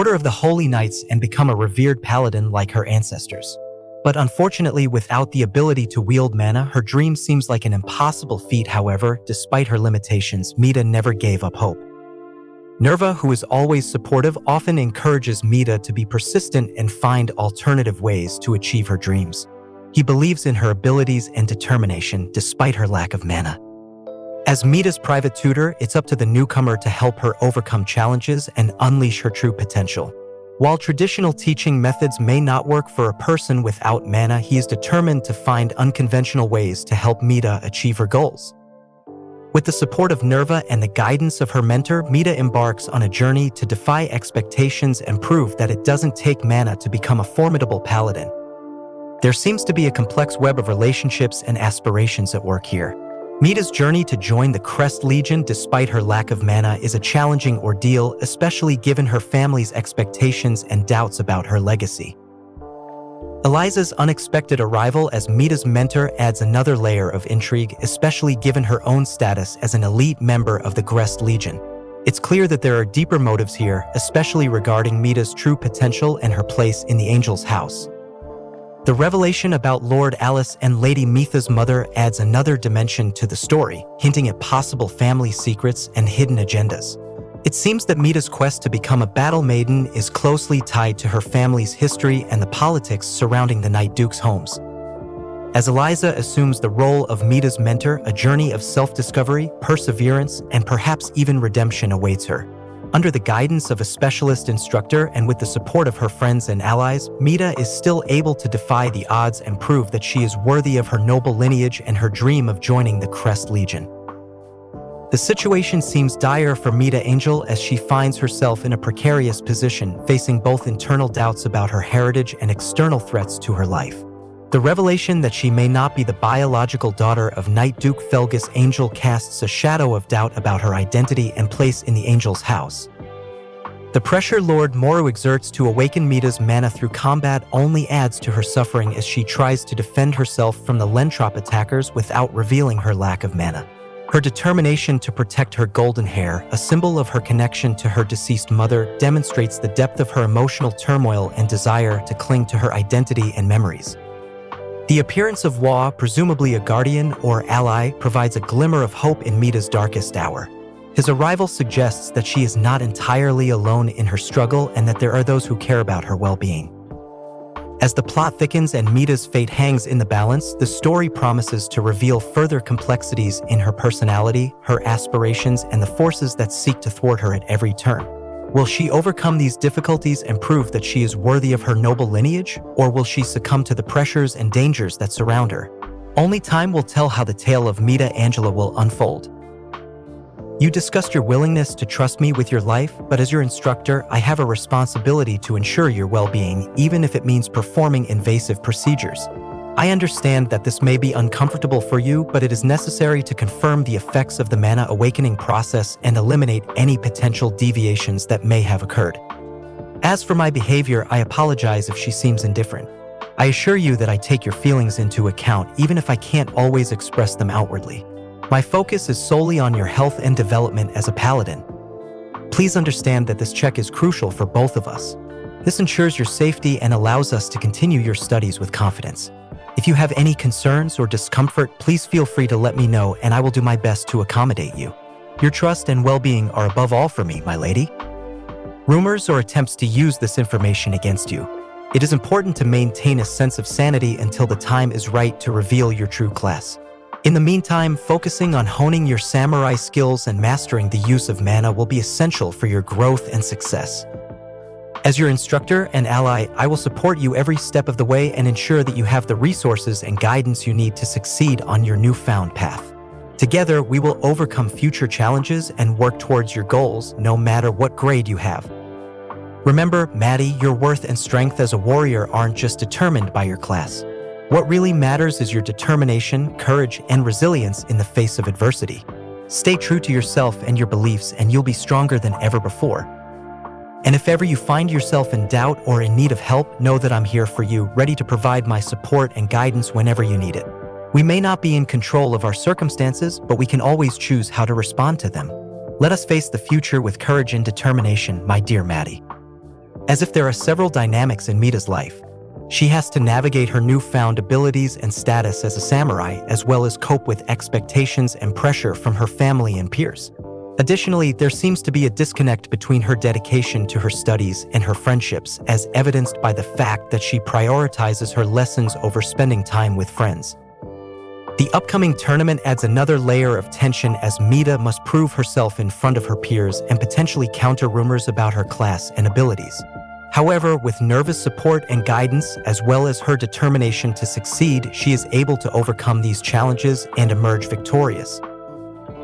Order of the Holy Knights and become a revered paladin like her ancestors. But unfortunately, without the ability to wield mana, her dream seems like an impossible feat. However, despite her limitations, Mida never gave up hope. Nerva, who is always supportive, often encourages Mida to be persistent and find alternative ways to achieve her dreams. He believes in her abilities and determination despite her lack of mana. As Mida's private tutor, it's up to the newcomer to help her overcome challenges and unleash her true potential. While traditional teaching methods may not work for a person without mana, he is determined to find unconventional ways to help Mida achieve her goals. With the support of Nerva and the guidance of her mentor, Mida embarks on a journey to defy expectations and prove that it doesn't take mana to become a formidable paladin. There seems to be a complex web of relationships and aspirations at work here. Mida's journey to join the Crest Legion despite her lack of mana is a challenging ordeal, especially given her family's expectations and doubts about her legacy. Eliza's unexpected arrival as Mida's mentor adds another layer of intrigue, especially given her own status as an elite member of the Crest Legion. It's clear that there are deeper motives here, especially regarding Mida's true potential and her place in the Angel's House. The revelation about Lord Alice and Lady Mitha's mother adds another dimension to the story, hinting at possible family secrets and hidden agendas. It seems that Mida's quest to become a battle maiden is closely tied to her family's history and the politics surrounding the Night Duke's homes. As Eliza assumes the role of Mida's mentor, a journey of self-discovery, perseverance, and perhaps even redemption awaits her. Under the guidance of a specialist instructor and with the support of her friends and allies, Mida is still able to defy the odds and prove that she is worthy of her noble lineage and her dream of joining the Crest Legion. The situation seems dire for Mida Angel as she finds herself in a precarious position, facing both internal doubts about her heritage and external threats to her life. The revelation that she may not be the biological daughter of Night Duke Felgus Angel casts a shadow of doubt about her identity and place in the Angel's House. The pressure Lord Moru exerts to awaken Mida's mana through combat only adds to her suffering as she tries to defend herself from the Lentrop attackers without revealing her lack of mana. Her determination to protect her golden hair, a symbol of her connection to her deceased mother, demonstrates the depth of her emotional turmoil and desire to cling to her identity and memories. The appearance of Wa, presumably a guardian or ally, provides a glimmer of hope in Mida's darkest hour. His arrival suggests that she is not entirely alone in her struggle and that there are those who care about her well-being. As the plot thickens and Mida's fate hangs in the balance, the story promises to reveal further complexities in her personality, her aspirations, and the forces that seek to thwart her at every turn. Will she overcome these difficulties and prove that she is worthy of her noble lineage, or will she succumb to the pressures and dangers that surround her? Only time will tell how the tale of Mida Angela will unfold. You discussed your willingness to trust me with your life, but as your instructor, I have a responsibility to ensure your well-being, even if it means performing invasive procedures. I understand that this may be uncomfortable for you, but it is necessary to confirm the effects of the mana awakening process and eliminate any potential deviations that may have occurred. As for my behavior, I apologize if she seems indifferent. I assure you that I take your feelings into account, even if I can't always express them outwardly. My focus is solely on your health and development as a paladin. Please understand that this check is crucial for both of us. This ensures your safety and allows us to continue your studies with confidence. If you have any concerns or discomfort, please feel free to let me know and I will do my best to accommodate you. Your trust and well-being are above all for me, my lady. Rumors or attempts to use this information against you. It is important to maintain a sense of sanity until the time is right to reveal your true class. In the meantime, focusing on honing your samurai skills and mastering the use of mana will be essential for your growth and success. As your instructor and ally, I will support you every step of the way and ensure that you have the resources and guidance you need to succeed on your newfound path. Together, we will overcome future challenges and work towards your goals, no matter what grade you have. Remember, Maddie, your worth and strength as a warrior aren't just determined by your class. What really matters is your determination, courage, and resilience in the face of adversity. Stay true to yourself and your beliefs, and you'll be stronger than ever before. And if ever you find yourself in doubt or in need of help, know that I'm here for you, ready to provide my support and guidance whenever you need it. We may not be in control of our circumstances, but we can always choose how to respond to them. Let us face the future with courage and determination, my dear Maddie. As if there are several dynamics in Mita's life. She has to navigate her newfound abilities and status as a samurai, as well as cope with expectations and pressure from her family and peers. Additionally, there seems to be a disconnect between her dedication to her studies and her friendships, as evidenced by the fact that she prioritizes her lessons over spending time with friends. The upcoming tournament adds another layer of tension as Mita must prove herself in front of her peers and potentially counter rumors about her class and abilities. However, with Nerva's support and guidance, as well as her determination to succeed, she is able to overcome these challenges and emerge victorious.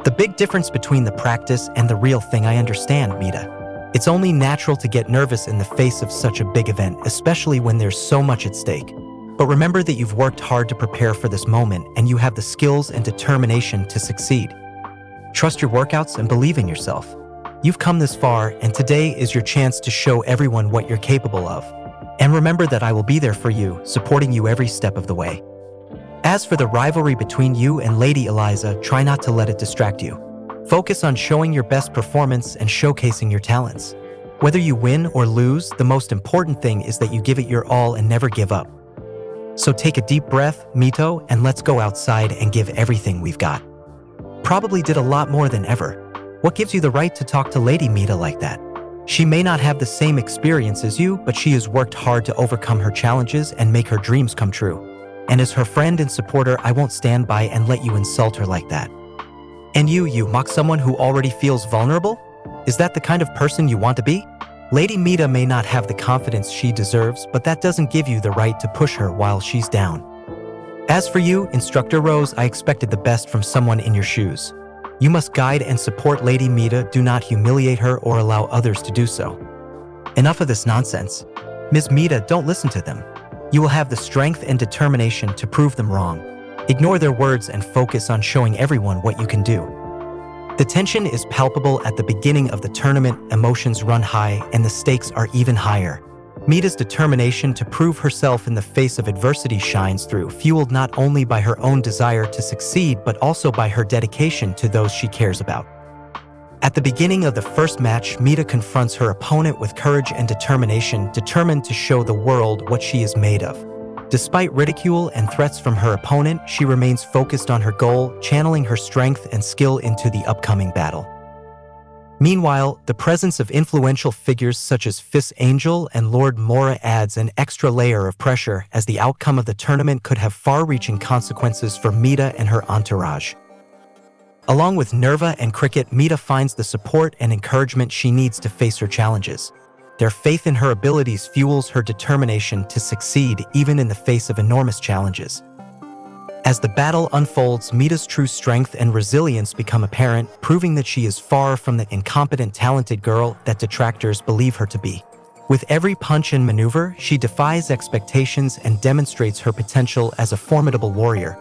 The big difference between the practice and the real thing, I understand, Mita. It's only natural to get nervous in the face of such a big event, especially when there's so much at stake. But remember that you've worked hard to prepare for this moment and you have the skills and determination to succeed. Trust your workouts and believe in yourself. You've come this far, and today is your chance to show everyone what you're capable of. And remember that I will be there for you, supporting you every step of the way. As for the rivalry between you and Lady Eliza, try not to let it distract you. Focus on showing your best performance and showcasing your talents. Whether you win or lose, the most important thing is that you give it your all and never give up. So take a deep breath, Mito, and let's go outside and give everything we've got. Probably did a lot more than ever. What gives you the right to talk to Lady Mita like that? She may not have the same experience as you, but she has worked hard to overcome her challenges and make her dreams come true. And as her friend and supporter, I won't stand by and let you insult her like that. And you mock someone who already feels vulnerable? Is that the kind of person you want to be? Lady Mita may not have the confidence she deserves, but that doesn't give you the right to push her while she's down. As for you, Instructor Rose, I expected the best from someone in your shoes. You must guide and support Lady Mita, do not humiliate her or allow others to do so. Enough of this nonsense. Ms. Mita, don't listen to them. You will have the strength and determination to prove them wrong. Ignore their words and focus on showing everyone what you can do. The tension is palpable at the beginning of the tournament, emotions run high, and the stakes are even higher. Mita's determination to prove herself in the face of adversity shines through, fueled not only by her own desire to succeed but also by her dedication to those she cares about. At the beginning of the first match, Mita confronts her opponent with courage and determination, determined to show the world what she is made of. Despite ridicule and threats from her opponent, she remains focused on her goal, channeling her strength and skill into the upcoming battle. Meanwhile, the presence of influential figures such as Fist Angel and Lord Mora adds an extra layer of pressure, as the outcome of the tournament could have far-reaching consequences for Mita and her entourage. Along with Nerva and Cricket, Mita finds the support and encouragement she needs to face her challenges. Their faith in her abilities fuels her determination to succeed even in the face of enormous challenges. As the battle unfolds, Mita's true strength and resilience become apparent, proving that she is far from the incompetent, talented girl that detractors believe her to be. With every punch and maneuver, she defies expectations and demonstrates her potential as a formidable warrior.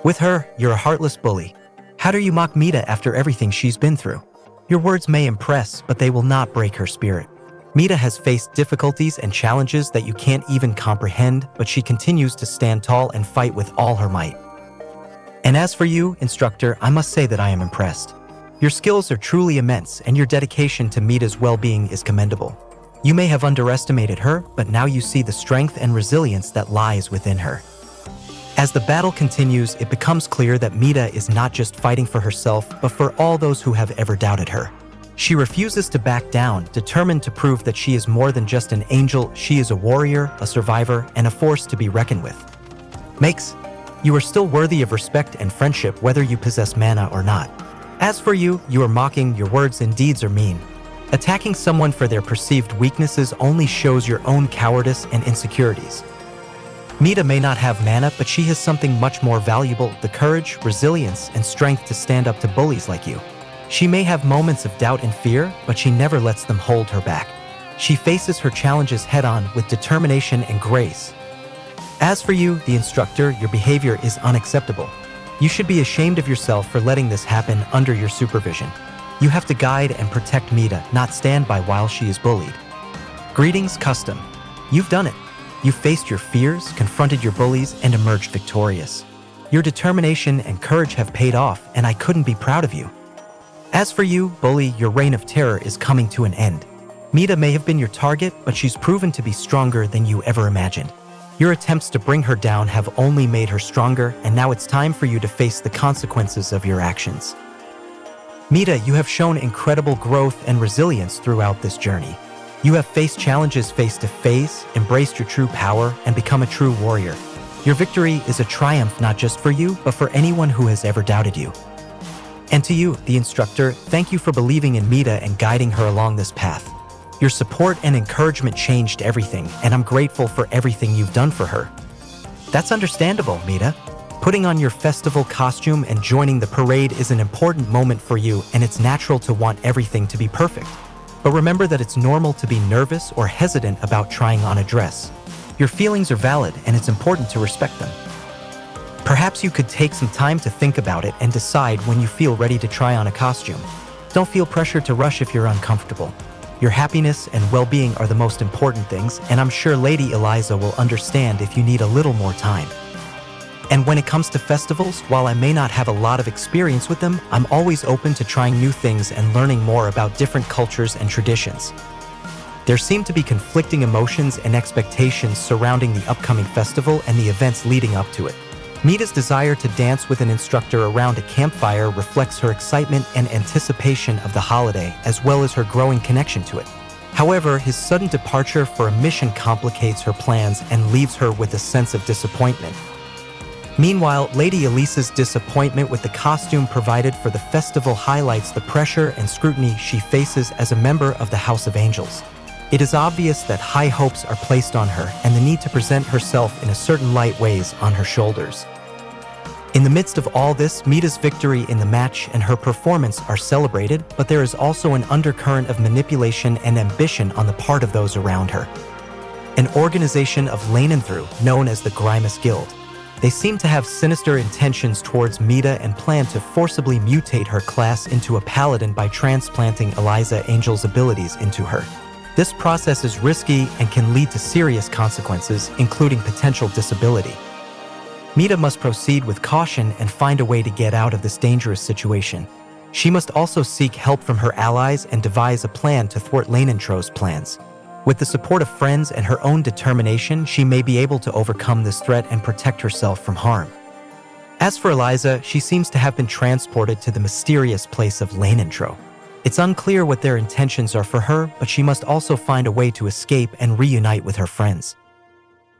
With her, you're a heartless bully. How dare you mock Mita after everything she's been through? Your words may impress, but they will not break her spirit. Mita has faced difficulties and challenges that you can't even comprehend, but she continues to stand tall and fight with all her might. And as for you, Instructor, I must say that I am impressed. Your skills are truly immense, and your dedication to Mita's well-being is commendable. You may have underestimated her, but now you see the strength and resilience that lies within her. As the battle continues, it becomes clear that Mita is not just fighting for herself, but for all those who have ever doubted her. She refuses to back down, determined to prove that she is more than just an angel. She is a warrior, a survivor, and a force to be reckoned with. Makes, you are still worthy of respect and friendship whether you possess mana or not. As for you, you are mocking, your words and deeds are mean. Attacking someone for their perceived weaknesses only shows your own cowardice and insecurities. Mita may not have mana, but she has something much more valuable, the courage, resilience, and strength to stand up to bullies like you. She may have moments of doubt and fear, but she never lets them hold her back. She faces her challenges head-on with determination and grace. As for you, the Instructor, your behavior is unacceptable. You should be ashamed of yourself for letting this happen under your supervision. You have to guide and protect Mita, not stand by while she is bullied. Greetings, Custom. You've done it. You faced your fears, confronted your bullies, and emerged victorious. Your determination and courage have paid off, and I couldn't be proud of you. As for you, Bully, your reign of terror is coming to an end. Mida may have been your target, but she's proven to be stronger than you ever imagined. Your attempts to bring her down have only made her stronger, and now it's time for you to face the consequences of your actions. Mida, you have shown incredible growth and resilience throughout this journey. You have faced challenges face to face, embraced your true power, and become a true warrior. Your victory is a triumph not just for you, but for anyone who has ever doubted you. And to you, the instructor, thank you for believing in Mida and guiding her along this path. Your support and encouragement changed everything, and I'm grateful for everything you've done for her. That's understandable, Mida. Putting on your festival costume and joining the parade is an important moment for you, and it's natural to want everything to be perfect. But remember that it's normal to be nervous or hesitant about trying on a dress. Your feelings are valid, and it's important to respect them. Perhaps you could take some time to think about it and decide when you feel ready to try on a costume. Don't feel pressured to rush if you're uncomfortable. Your happiness and well-being are the most important things, and I'm sure Lady Eliza will understand if you need a little more time. And when it comes to festivals, while I may not have a lot of experience with them, I'm always open to trying new things and learning more about different cultures and traditions. There seem to be conflicting emotions and expectations surrounding the upcoming festival and the events leading up to it. Mida's desire to dance with an instructor around a campfire reflects her excitement and anticipation of the holiday, as well as her growing connection to it. However, his sudden departure for a mission complicates her plans and leaves her with a sense of disappointment. Meanwhile, Lady Elisa's disappointment with the costume provided for the festival highlights the pressure and scrutiny she faces as a member of the House of Angels. It is obvious that high hopes are placed on her, and the need to present herself in a certain light weighs on her shoulders. In the midst of all this, Mida's victory in the match and her performance are celebrated, but there is also an undercurrent of manipulation and ambition on the part of those around her. An organization of Lainenthru, known as the Grimace Guild. They seem to have sinister intentions towards Mida and plan to forcibly mutate her class into a paladin by transplanting Eliza Angel's abilities into her. This process is risky and can lead to serious consequences, including potential disability. Mida must proceed with caution and find a way to get out of this dangerous situation. She must also seek help from her allies and devise a plan to thwart Lainenthru's plans. With the support of friends and her own determination, she may be able to overcome this threat and protect herself from harm. As for Eliza, she seems to have been transported to the mysterious place of Lainenthru. It's unclear what their intentions are for her, but she must also find a way to escape and reunite with her friends.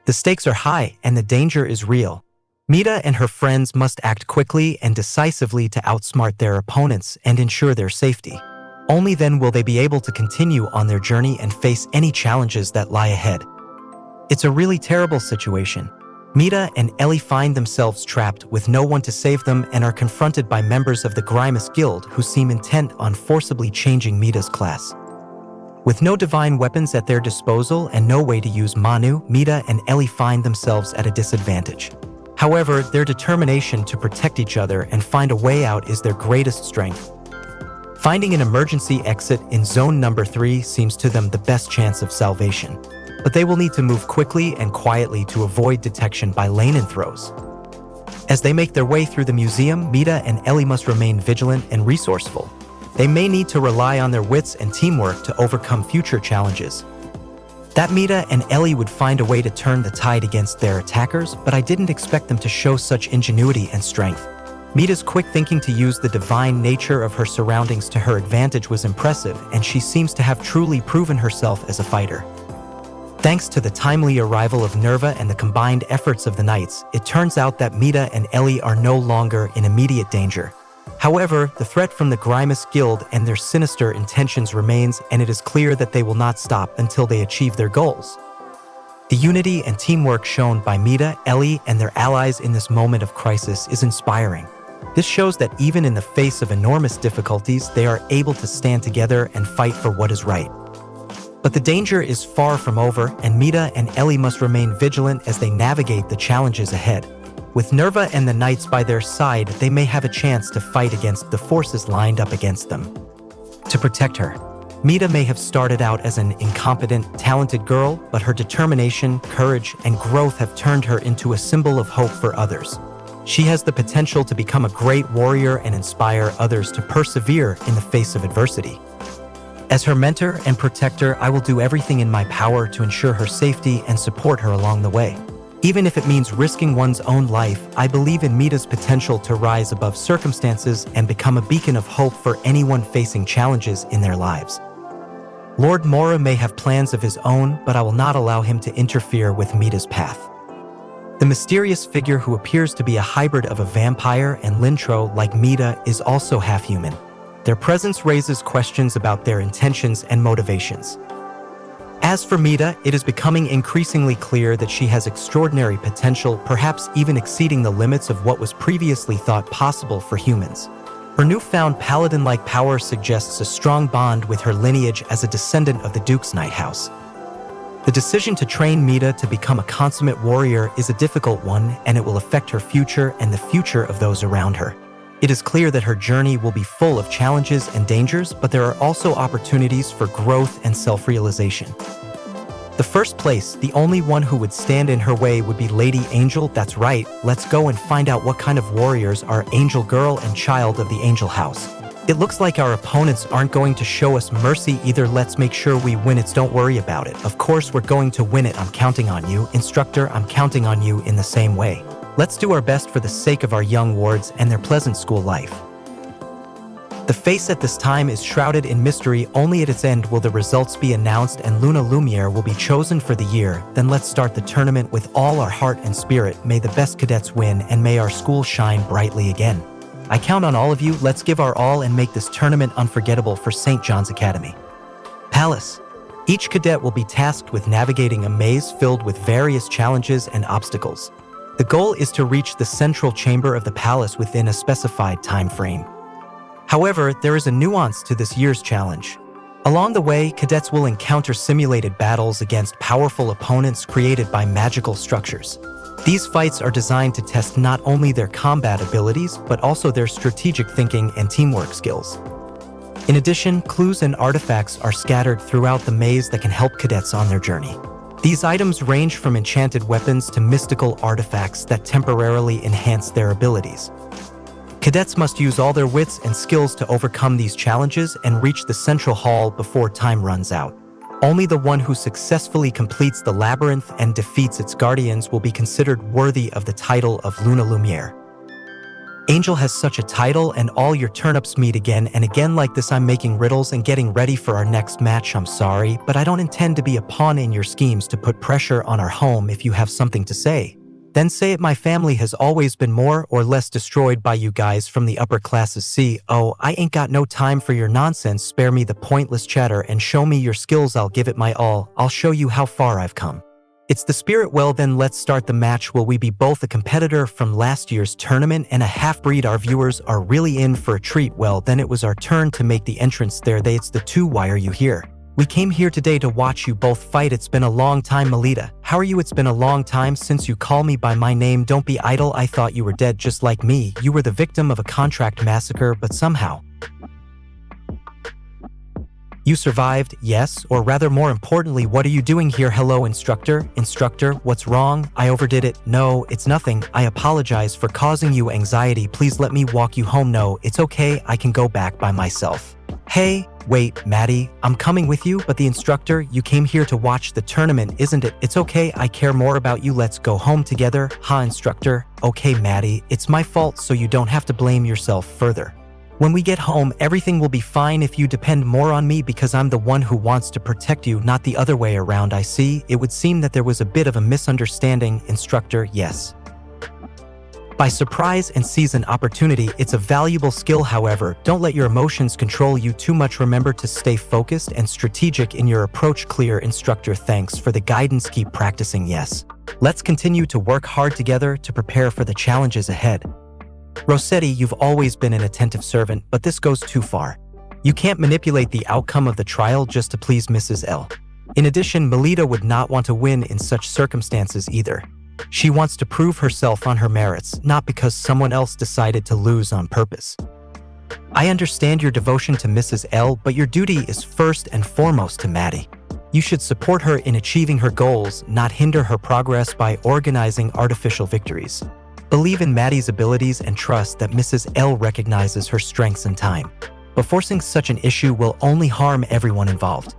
The stakes are high and the danger is real. Mida and her friends must act quickly and decisively to outsmart their opponents and ensure their safety. Only then will they be able to continue on their journey and face any challenges that lie ahead. It's a really terrible situation. Mida and Ellie find themselves trapped with no one to save them and are confronted by members of the Grimace Guild who seem intent on forcibly changing Mida's class. With no divine weapons at their disposal and no way to use Manu, Mida and Ellie find themselves at a disadvantage. However, their determination to protect each other and find a way out is their greatest strength. Finding an emergency exit in zone number 3 seems to them the best chance of salvation. But they will need to move quickly and quietly to avoid detection by Lainenthru. As they make their way through the museum, Mida and Ellie must remain vigilant and resourceful. They may need to rely on their wits and teamwork to overcome future challenges. That Mida and Ellie would find a way to turn the tide against their attackers, but I didn't expect them to show such ingenuity and strength. Mida's quick thinking to use the divine nature of her surroundings to her advantage was impressive, and she seems to have truly proven herself as a fighter. Thanks to the timely arrival of Nerva and the combined efforts of the knights, it turns out that Mida and Ellie are no longer in immediate danger. However, the threat from the Grimace Guild and their sinister intentions remains, and it is clear that they will not stop until they achieve their goals. The unity and teamwork shown by Mida, Ellie, and their allies in this moment of crisis is inspiring. This shows that even in the face of enormous difficulties, they are able to stand together and fight for what is right. But the danger is far from over, and Mida and Ellie must remain vigilant as they navigate the challenges ahead. With Nerva and the knights by their side, they may have a chance to fight against the forces lined up against them. To protect her, Mida may have started out as an incompetent, talented girl, but her determination, courage, and growth have turned her into a symbol of hope for others. She has the potential to become a great warrior and inspire others to persevere in the face of adversity. As her mentor and protector, I will do everything in my power to ensure her safety and support her along the way. Even if it means risking one's own life, I believe in Mita's potential to rise above circumstances and become a beacon of hope for anyone facing challenges in their lives. Lord Mora may have plans of his own, but I will not allow him to interfere with Mita's path. The mysterious figure who appears to be a hybrid of a vampire and Lintro like Mita is also half-human. Their presence raises questions about their intentions and motivations. As for Mita, it is becoming increasingly clear that she has extraordinary potential, perhaps even exceeding the limits of what was previously thought possible for humans. Her newfound paladin-like power suggests a strong bond with her lineage as a descendant of the Duke's Night House. The decision to train Mita to become a consummate warrior is a difficult one, and it will affect her future and the future of those around her. It is clear that her journey will be full of challenges and dangers, but there are also opportunities for growth and self-realization. The first place, the only one who would stand in her way would be Lady Angel. That's right, let's go and find out what kind of warriors are Angel Girl and Child of the Angel House. It looks like our opponents aren't going to show us mercy either. Let's make sure we win it. Don't worry about it. Of course we're going to win it. I'm counting on you. Instructor, I'm counting on you in the same way. Let's do our best for the sake of our young wards and their pleasant school life. The face at this time is shrouded in mystery. Only at its end will the results be announced and Luna Lumiere will be chosen for the year. Then let's start the tournament with all our heart and spirit. May the best cadets win and may our school shine brightly again. I count on all of you. Let's give our all and make this tournament unforgettable for St. John's Academy. Palace. Each cadet will be tasked with navigating a maze filled with various challenges and obstacles. The goal is to reach the central chamber of the palace within a specified time frame. However, there is a nuance to this year's challenge. Along the way, cadets will encounter simulated battles against powerful opponents created by magical structures. These fights are designed to test not only their combat abilities, but also their strategic thinking and teamwork skills. In addition, clues and artifacts are scattered throughout the maze that can help cadets on their journey. These items range from enchanted weapons to mystical artifacts that temporarily enhance their abilities. Cadets must use all their wits and skills to overcome these challenges and reach the central hall before time runs out. Only the one who successfully completes the labyrinth and defeats its guardians will be considered worthy of the title of Luna Lumiere. Angel has such a title, and all your turnips meet again and again like this. I'm making riddles and getting ready for our next match. I'm sorry, but I don't intend to be a pawn in your schemes to put pressure on our home. If you have something to say, then say it. My family has always been more or less destroyed by you guys from the upper classes. See, oh, I ain't got no time for your nonsense. Spare me the pointless chatter and show me your skills. I'll give it my all. I'll show you how far I've come. It's the spirit. Well then, let's start the match. Will we be both a competitor from last year's tournament and a half-breed? Our viewers are really in for a treat. Well then, it was our turn to make the entrance. It's the two. Why are you here? We came here today to watch you both fight. It's been a long time. Melita, how are you? It's been a long time since you call me by my name. Don't be idle. I thought you were dead just like me. You were the victim of a contract massacre, but somehow you survived, yes, or rather more importantly, what are you doing here? Hello, instructor. Instructor, what's wrong? I overdid it. No, it's nothing. I apologize for causing you anxiety. Please let me walk you home. No, it's okay. I can go back by myself. Hey, wait, Maddie, I'm coming with you. But the instructor, you came here to watch the tournament, isn't it? It's okay. I care more about you. Let's go home together. Ha, instructor. Okay, Maddie, it's my fault, so you don't have to blame yourself further. When we get home, everything will be fine if you depend more on me, because I'm the one who wants to protect you, not the other way around. I see. It would seem that there was a bit of a misunderstanding, instructor. Yes. By surprise and seize an opportunity. It's a valuable skill, however. Don't let your emotions control you too much. Remember to stay focused and strategic in your approach. Clear, instructor. Thanks for the guidance. Keep practicing. Yes. Let's continue to work hard together to prepare for the challenges ahead. Rossetti, you've always been an attentive servant, but this goes too far. You can't manipulate the outcome of the trial just to please Mrs. L. In addition, Melita would not want to win in such circumstances either. She wants to prove herself on her merits, not because someone else decided to lose on purpose. I understand your devotion to Mrs. L, but your duty is first and foremost to Maddie. You should support her in achieving her goals, not hinder her progress by organizing artificial victories. Believe in Maddie's abilities and trust that Mrs. L recognizes her strengths in time. but forcing such an issue will only harm everyone involved.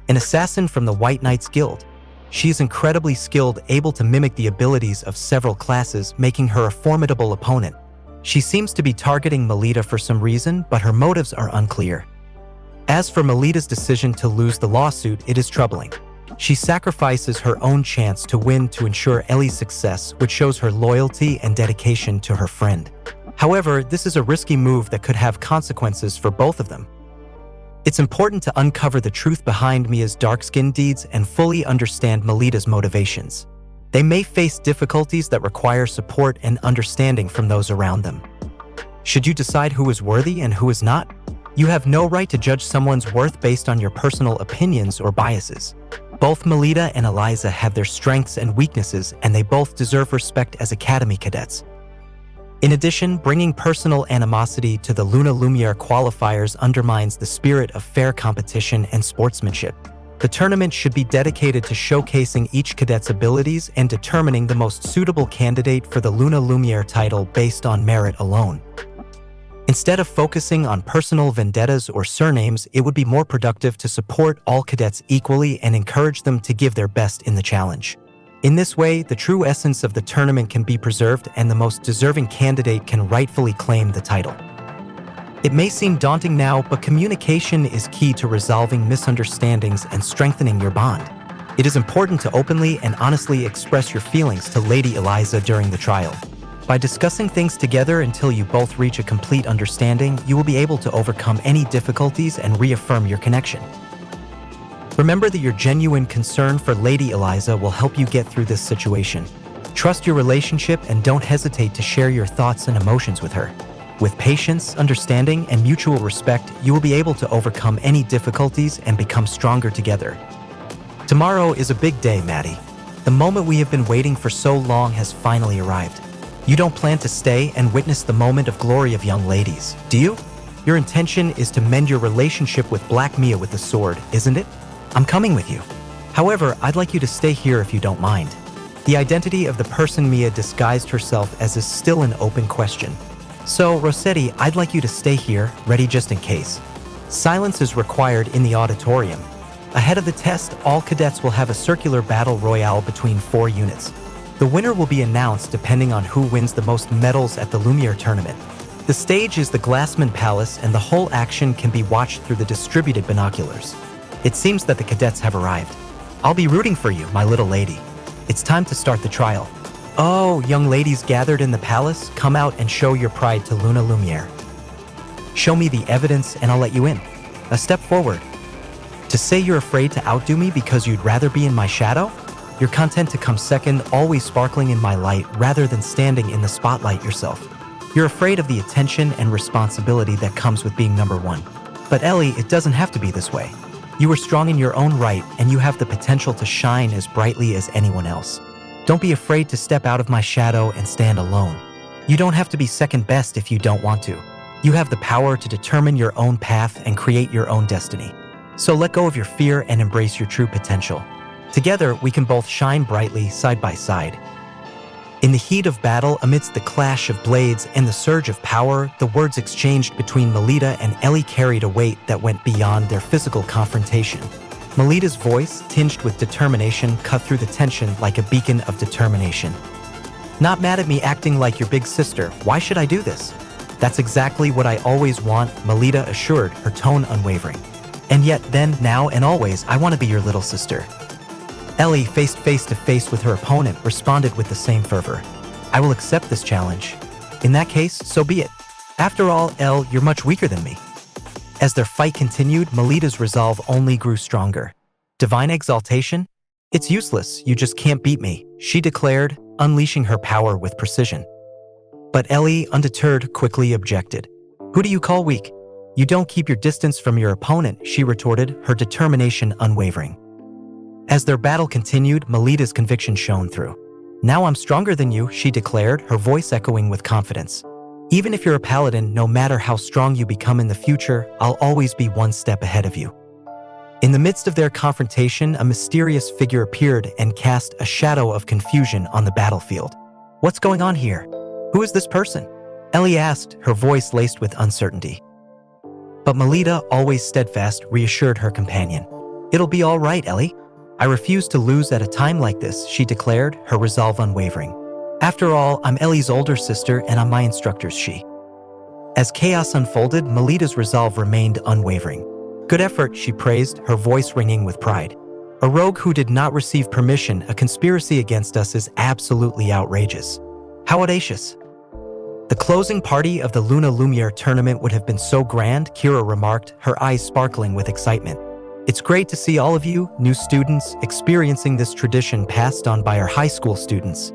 An assassin from the White Knights Guild. She is incredibly skilled, able to mimic the abilities of several classes, making her a formidable opponent. She seems to be targeting Melita for some reason, but her motives are unclear. As for Melita's decision to lose the lawsuit, it is troubling. She sacrifices her own chance to win to ensure Ellie's success, which shows her loyalty and dedication to her friend. However, this is a risky move that could have consequences for both of them. It's important to uncover the truth behind Mia's dark-skinned deeds and fully understand Melita's motivations. They may face difficulties that require support and understanding from those around them. Should you decide who is worthy and who is not? You have no right to judge someone's worth based on your personal opinions or biases. Both Melita and Eliza have their strengths and weaknesses, and they both deserve respect as Academy cadets. In addition, bringing personal animosity to the Luna Lumiere qualifiers undermines the spirit of fair competition and sportsmanship. The tournament should be dedicated to showcasing each cadet's abilities and determining the most suitable candidate for the Luna Lumiere title based on merit alone. Instead of focusing on personal vendettas or surnames, it would be more productive to support all cadets equally and encourage them to give their best in the challenge. In this way, the true essence of the tournament can be preserved and the most deserving candidate can rightfully claim the title. It may seem daunting now, but communication is key to resolving misunderstandings and strengthening your bond. It is important to openly and honestly express your feelings to Lady Eliza during the trial. By discussing things together until you both reach a complete understanding, you will be able to overcome any difficulties and reaffirm your connection. Remember that your genuine concern for Lady Eliza will help you get through this situation. Trust your relationship and don't hesitate to share your thoughts and emotions with her. With patience, understanding, and mutual respect, you will be able to overcome any difficulties and become stronger together. Tomorrow is a big day, Maddie. The moment we have been waiting for so long has finally arrived. You don't plan to stay and witness the moment of glory of young ladies, do you? Your intention is to mend your relationship with Black Mia with the sword, isn't it? I'm coming with you. However, I'd like you to stay here if you don't mind. The identity of the person Mia disguised herself as is still an open question. So, Rossetti, I'd like you to stay here, ready just in case. Silence is required in the auditorium. Ahead of the test, all cadets will have a circular battle royale between 4 units. The winner will be announced depending on who wins the most medals at the Lumiere tournament. The stage is the Glassman Palace, and the whole action can be watched through the distributed binoculars. It seems that the cadets have arrived. I'll be rooting for you, my little lady. It's time to start the trial. Oh, young ladies gathered in the palace, come out and show your pride to Luna Lumiere. Show me the evidence and I'll let you in. A step forward. To say you're afraid to outdo me because you'd rather be in my shadow? You're content to come second, always sparkling in my light rather than standing in the spotlight yourself. You're afraid of the attention and responsibility that comes with being number 1. But Ellie, it doesn't have to be this way. You are strong in your own right and you have the potential to shine as brightly as anyone else. Don't be afraid to step out of my shadow and stand alone. You don't have to be second best if you don't want to. You have the power to determine your own path and create your own destiny. So let go of your fear and embrace your true potential. Together, we can both shine brightly side by side. In the heat of battle, amidst the clash of blades and the surge of power, the words exchanged between Melita and Ellie carried a weight that went beyond their physical confrontation. Melita's voice, tinged with determination, cut through the tension like a beacon of determination. Not mad at me acting like your big sister. Why should I do this? That's exactly what I always want, Melita assured, her tone unwavering. And yet, then, now, and always, I want to be your little sister. Ellie, faced face to face with her opponent, responded with the same fervor. I will accept this challenge. In that case, so be it. After all, Elle, you're much weaker than me. As their fight continued, Melita's resolve only grew stronger. Divine exaltation? It's useless, you just can't beat me, she declared, unleashing her power with precision. But Ellie, undeterred, quickly objected. Who do you call weak? You don't keep your distance from your opponent, she retorted, her determination unwavering. As their battle continued, Melita's conviction shone through. Now I'm stronger than you, she declared, her voice echoing with confidence. Even if you're a paladin, no matter how strong you become in the future, I'll always be one step ahead of you. In the midst of their confrontation, a mysterious figure appeared and cast a shadow of confusion on the battlefield. What's going on here? Who is this person? Ellie asked, her voice laced with uncertainty. But Melita, always steadfast, reassured her companion. "It'll be all right, Ellie. I refuse to lose at a time like this," she declared, her resolve unwavering. "After all, I'm Ellie's older sister and I'm my instructor's she." As chaos unfolded, Melita's resolve remained unwavering. "Good effort," she praised, her voice ringing with pride. "A rogue who did not receive permission, a conspiracy against us is absolutely outrageous. How audacious." The closing party of the Luna Lumiere tournament would have been so grand, Kira remarked, her eyes sparkling with excitement. "It's great to see all of you, new students, experiencing this tradition passed on by our high school students."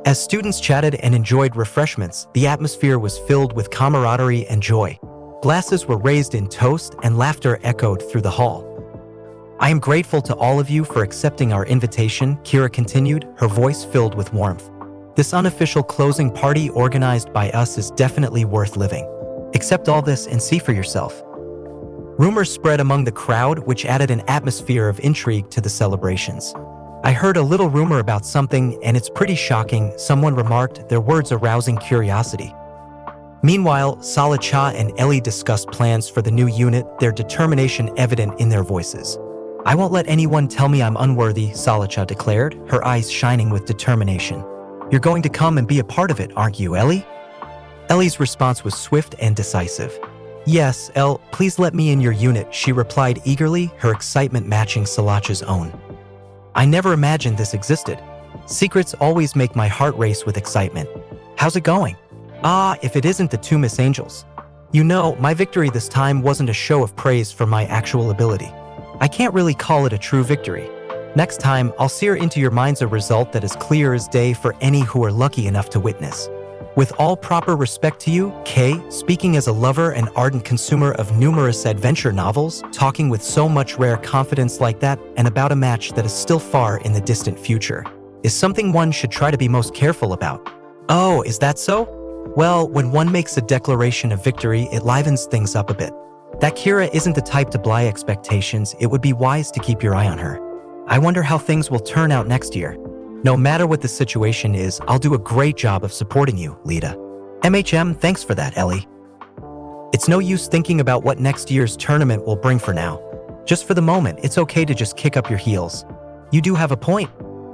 As students chatted and enjoyed refreshments, the atmosphere was filled with camaraderie and joy. Glasses were raised in toast and laughter echoed through the hall. "I am grateful to all of you for accepting our invitation," Kira continued, her voice filled with warmth. "This unofficial closing party organized by us is definitely worth living. Accept all this and see for yourself." Rumors spread among the crowd, which added an atmosphere of intrigue to the celebrations. "I heard a little rumor about something, and it's pretty shocking," someone remarked, their words arousing curiosity. Meanwhile, Salacha and Ellie discussed plans for the new unit, their determination evident in their voices. "I won't let anyone tell me I'm unworthy," Salacha declared, her eyes shining with determination. "You're going to come and be a part of it, aren't you, Ellie?" Ellie's response was swift and decisive. "Yes, Elle, please let me in your unit," she replied eagerly, her excitement matching Salacha's own. "I never imagined this existed. Secrets always make my heart race with excitement. How's it going? Ah, if it isn't the two Miss Angels. You know, my victory this time wasn't a show of praise for my actual ability. I can't really call it a true victory. Next time, I'll sear into your minds a result that is clear as day for any who are lucky enough to witness. With all proper respect to you, Kay, speaking as a lover and ardent consumer of numerous adventure novels, talking with so much rare confidence like that, and about a match that is still far in the distant future, is something one should try to be most careful about." "Oh, is that so? Well, when one makes a declaration of victory, it livens things up a bit. That Kira isn't the type to belie expectations, it would be wise to keep your eye on her. I wonder how things will turn out next year. No matter what the situation is, I'll do a great job of supporting you, Lita." Thanks for that, Ellie. "It's no use thinking about what next year's tournament will bring for now. Just for the moment, it's okay to just kick up your heels. You do have a point.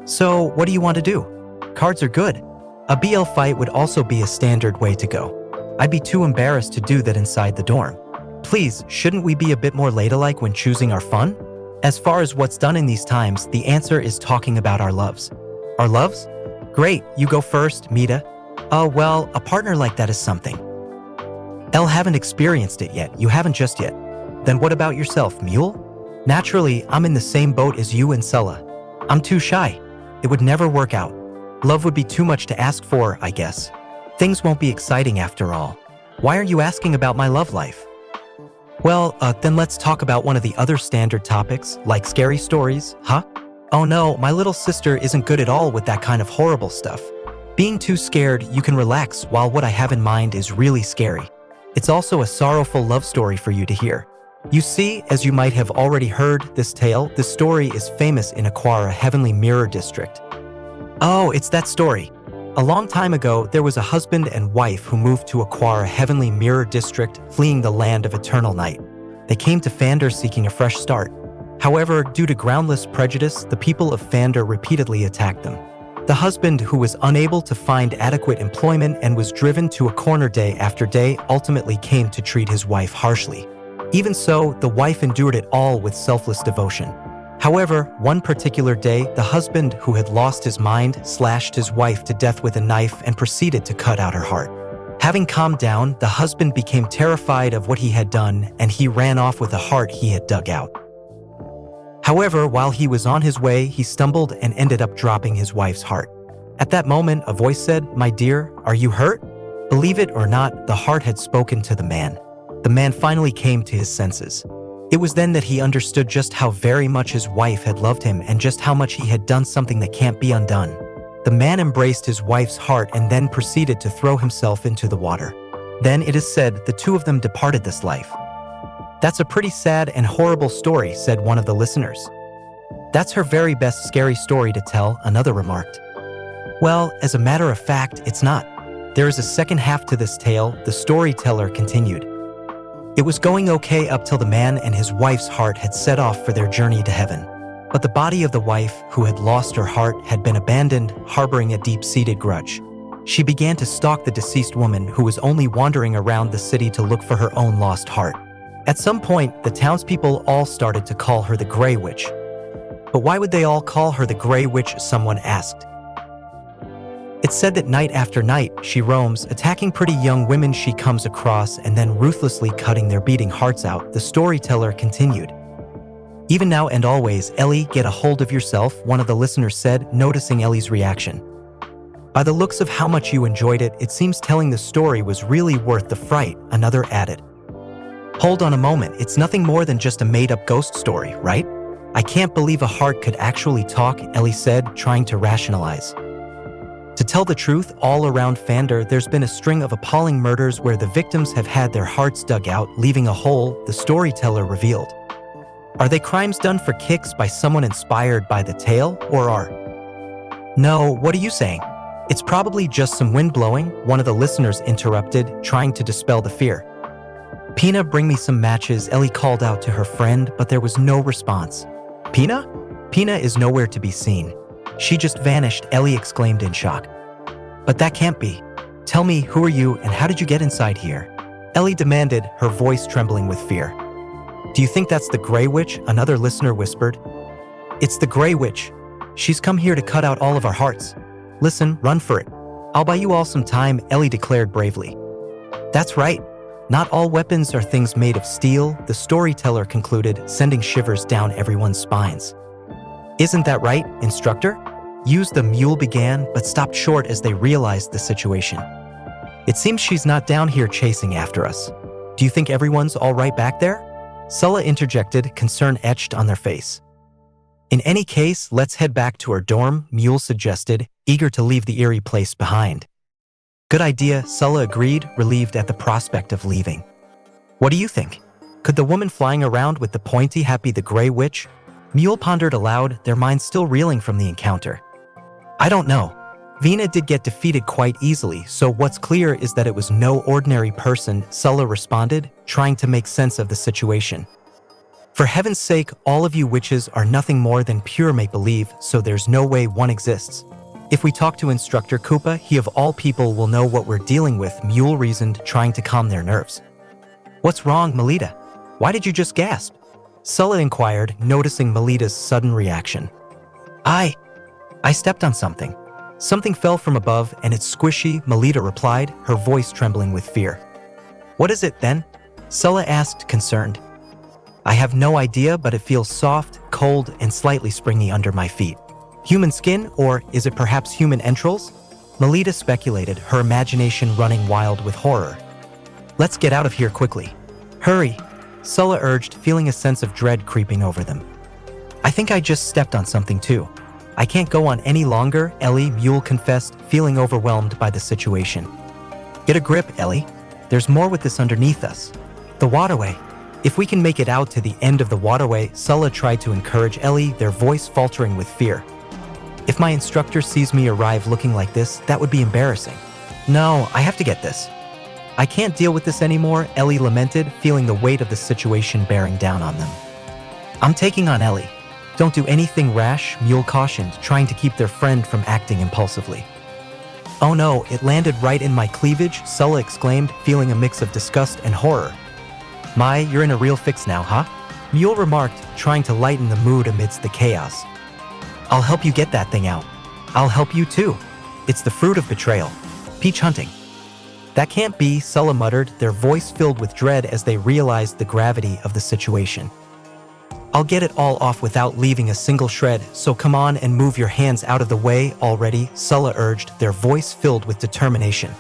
So, what do you want to do? Cards are good. A BL fight would also be a standard way to go. I'd be too embarrassed to do that inside the dorm. Please, shouldn't we be a bit more ladylike when choosing our fun? As far as what's done in these times, the answer is talking about our loves." "Our loves? Great, you go first, Mita." Well, a partner like that is something. Elle haven't experienced it yet, you haven't just yet. Then what about yourself, Mule? Naturally, I'm in the same boat as you and Sella. I'm too shy. It would never work out. Love would be too much to ask for, I guess. Things won't be exciting after all. Why are you asking about my love life? Well, then let's talk about one of the other standard topics, like scary stories, huh? Oh no, my little sister isn't good at all with that kind of horrible stuff. Being too scared, you can relax, while what I have in mind is really scary. It's also a sorrowful love story for you to hear. You see, as you might have already heard this story is famous in Aquara Heavenly Mirror District. Oh, it's that story. A long time ago, there was a husband and wife who moved to Aquara Heavenly Mirror District, fleeing the land of eternal night. They came to Fandor seeking a fresh start. However, due to groundless prejudice, the people of Fandor repeatedly attacked them. The husband, who was unable to find adequate employment and was driven to a corner day after day, ultimately came to treat his wife harshly. Even so, the wife endured it all with selfless devotion. However, one particular day, the husband, who had lost his mind, slashed his wife to death with a knife and proceeded to cut out her heart. Having calmed down, the husband became terrified of what he had done, and he ran off with the heart he had dug out. However, while he was on his way, he stumbled and ended up dropping his wife's heart. At that moment, a voice said, "My dear, are you hurt?" Believe it or not, the heart had spoken to the man. The man finally came to his senses. It was then that he understood just how very much his wife had loved him and just how much he had done something that can't be undone. The man embraced his wife's heart and then proceeded to throw himself into the water. Then, it is said, the two of them departed this life. "That's a pretty sad and horrible story," said one of the listeners. "That's her very best scary story to tell," another remarked. "Well, as a matter of fact, it's not. There is a second half to this tale," the storyteller continued. It was going okay up till the man and his wife's heart had set off for their journey to heaven. But the body of the wife, who had lost her heart, had been abandoned, harboring a deep-seated grudge. She began to stalk the deceased woman, who was only wandering around the city to look for her own lost heart. At some point, the townspeople all started to call her the Grey Witch. But why would they all call her the Grey Witch? Someone asked. It's said that night after night, she roams, attacking pretty young women she comes across and then ruthlessly cutting their beating hearts out, the storyteller continued. Even now and always, Ellie, get a hold of yourself, one of the listeners said, noticing Ellie's reaction. By the looks of how much you enjoyed it, it seems telling the story was really worth the fright, another added. Hold on a moment, it's nothing more than just a made-up ghost story, right? I can't believe a heart could actually talk, Ellie said, trying to rationalize. To tell the truth, all around Fander, there's been a string of appalling murders where the victims have had their hearts dug out, leaving a hole, the storyteller revealed. Are they crimes done for kicks by someone inspired by the tale, or are? No, what are you saying? It's probably just some wind blowing, one of the listeners interrupted, trying to dispel the fear. Pina, bring me some matches, Ellie called out to her friend, but there was no response. Pina? Pina is nowhere to be seen. She just vanished, Ellie exclaimed in shock. But that can't be. Tell me, who are you and how did you get inside here? Ellie demanded, her voice trembling with fear. Do you think that's the Grey Witch? Another listener whispered. It's the Grey Witch. She's come here to cut out all of our hearts. Listen, run for it. I'll buy you all some time, Ellie declared bravely. That's right. Not all weapons are things made of steel, the storyteller concluded, sending shivers down everyone's spines. Isn't that right, instructor? Use the mule began, but stopped short as they realized the situation. It seems she's not down here chasing after us. Do you think everyone's all right back there? Sulla interjected, concern etched on their face. In any case, let's head back to our dorm, Mule suggested, eager to leave the eerie place behind. Good idea, Sulla agreed, relieved at the prospect of leaving. What do you think? Could the woman flying around with the pointy hat be the Grey Witch? Mule pondered aloud, their minds still reeling from the encounter. I don't know. Vina did get defeated quite easily, so what's clear is that it was no ordinary person, Sulla responded, trying to make sense of the situation. For heaven's sake, all of you witches are nothing more than pure make-believe, so there's no way one exists. If we talk to Instructor Koopa, he of all people will know what we're dealing with, Mule reasoned, trying to calm their nerves. What's wrong, Melita? Why did you just gasp? Sulla inquired, noticing Melita's sudden reaction. I stepped on something. Something fell from above and it's squishy, Melita replied, her voice trembling with fear. What is it then? Sulla asked, concerned. I have no idea, but it feels soft, cold, and slightly springy under my feet. Human skin, or is it perhaps human entrails? Melita speculated, her imagination running wild with horror. Let's get out of here quickly. Hurry, Sulla urged, feeling a sense of dread creeping over them. I think I just stepped on something too. I can't go on any longer, Ellie, Mule confessed, feeling overwhelmed by the situation. Get a grip, Ellie. There's more with this underneath us. The waterway. If we can make it out to the end of the waterway, Sulla tried to encourage Ellie, their voice faltering with fear. If my instructor sees me arrive looking like this, that would be embarrassing. No, I have to get this. I can't deal with this anymore, Ellie lamented, feeling the weight of the situation bearing down on them. I'm taking on Ellie. Don't do anything rash, Mule cautioned, trying to keep their friend from acting impulsively. Oh no, it landed right in my cleavage, Sulla exclaimed, feeling a mix of disgust and horror. My, you're in a real fix now, huh? Mule remarked, trying to lighten the mood amidst the chaos. I'll help you get that thing out. I'll help you too. It's the fruit of betrayal. Peach hunting. That can't be, Sulla muttered, their voice filled with dread as they realized the gravity of the situation. I'll get it all off without leaving a single shred, so come on and move your hands out of the way already, Sulla urged, their voice filled with determination.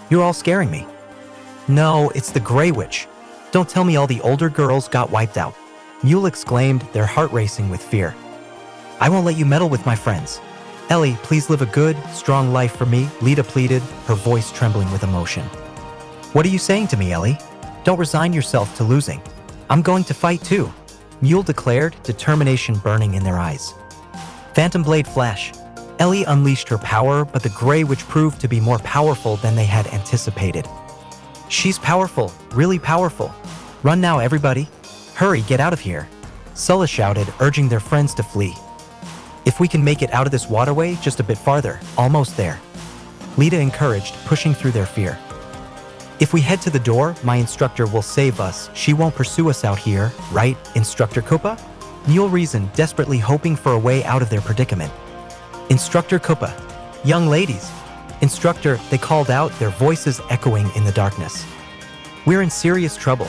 You're all scaring me. No, it's the Grey Witch. Don't tell me all the older girls got wiped out. Mule exclaimed, their heart racing with fear. I won't let you meddle with my friends. Ellie, please live a good, strong life for me, Lita pleaded, her voice trembling with emotion. What are you saying to me, Ellie? Don't resign yourself to losing. I'm going to fight too, Mule declared, determination burning in their eyes. Phantom Blade Flash. Ellie unleashed her power, but the Grey Witch proved to be more powerful than they had anticipated. She's powerful, really powerful. Run now, everybody! Hurry, get out of here! Sulla shouted, urging their friends to flee. If we can make it out of this waterway just a bit farther, almost there. Lita encouraged, pushing through their fear. If we head to the door, my instructor will save us. She won't pursue us out here, right, Instructor Koopa? Mule reasoned, desperately hoping for a way out of their predicament. Instructor Koopa. Young ladies. Instructor, they called out, their voices echoing in the darkness. We're in serious trouble.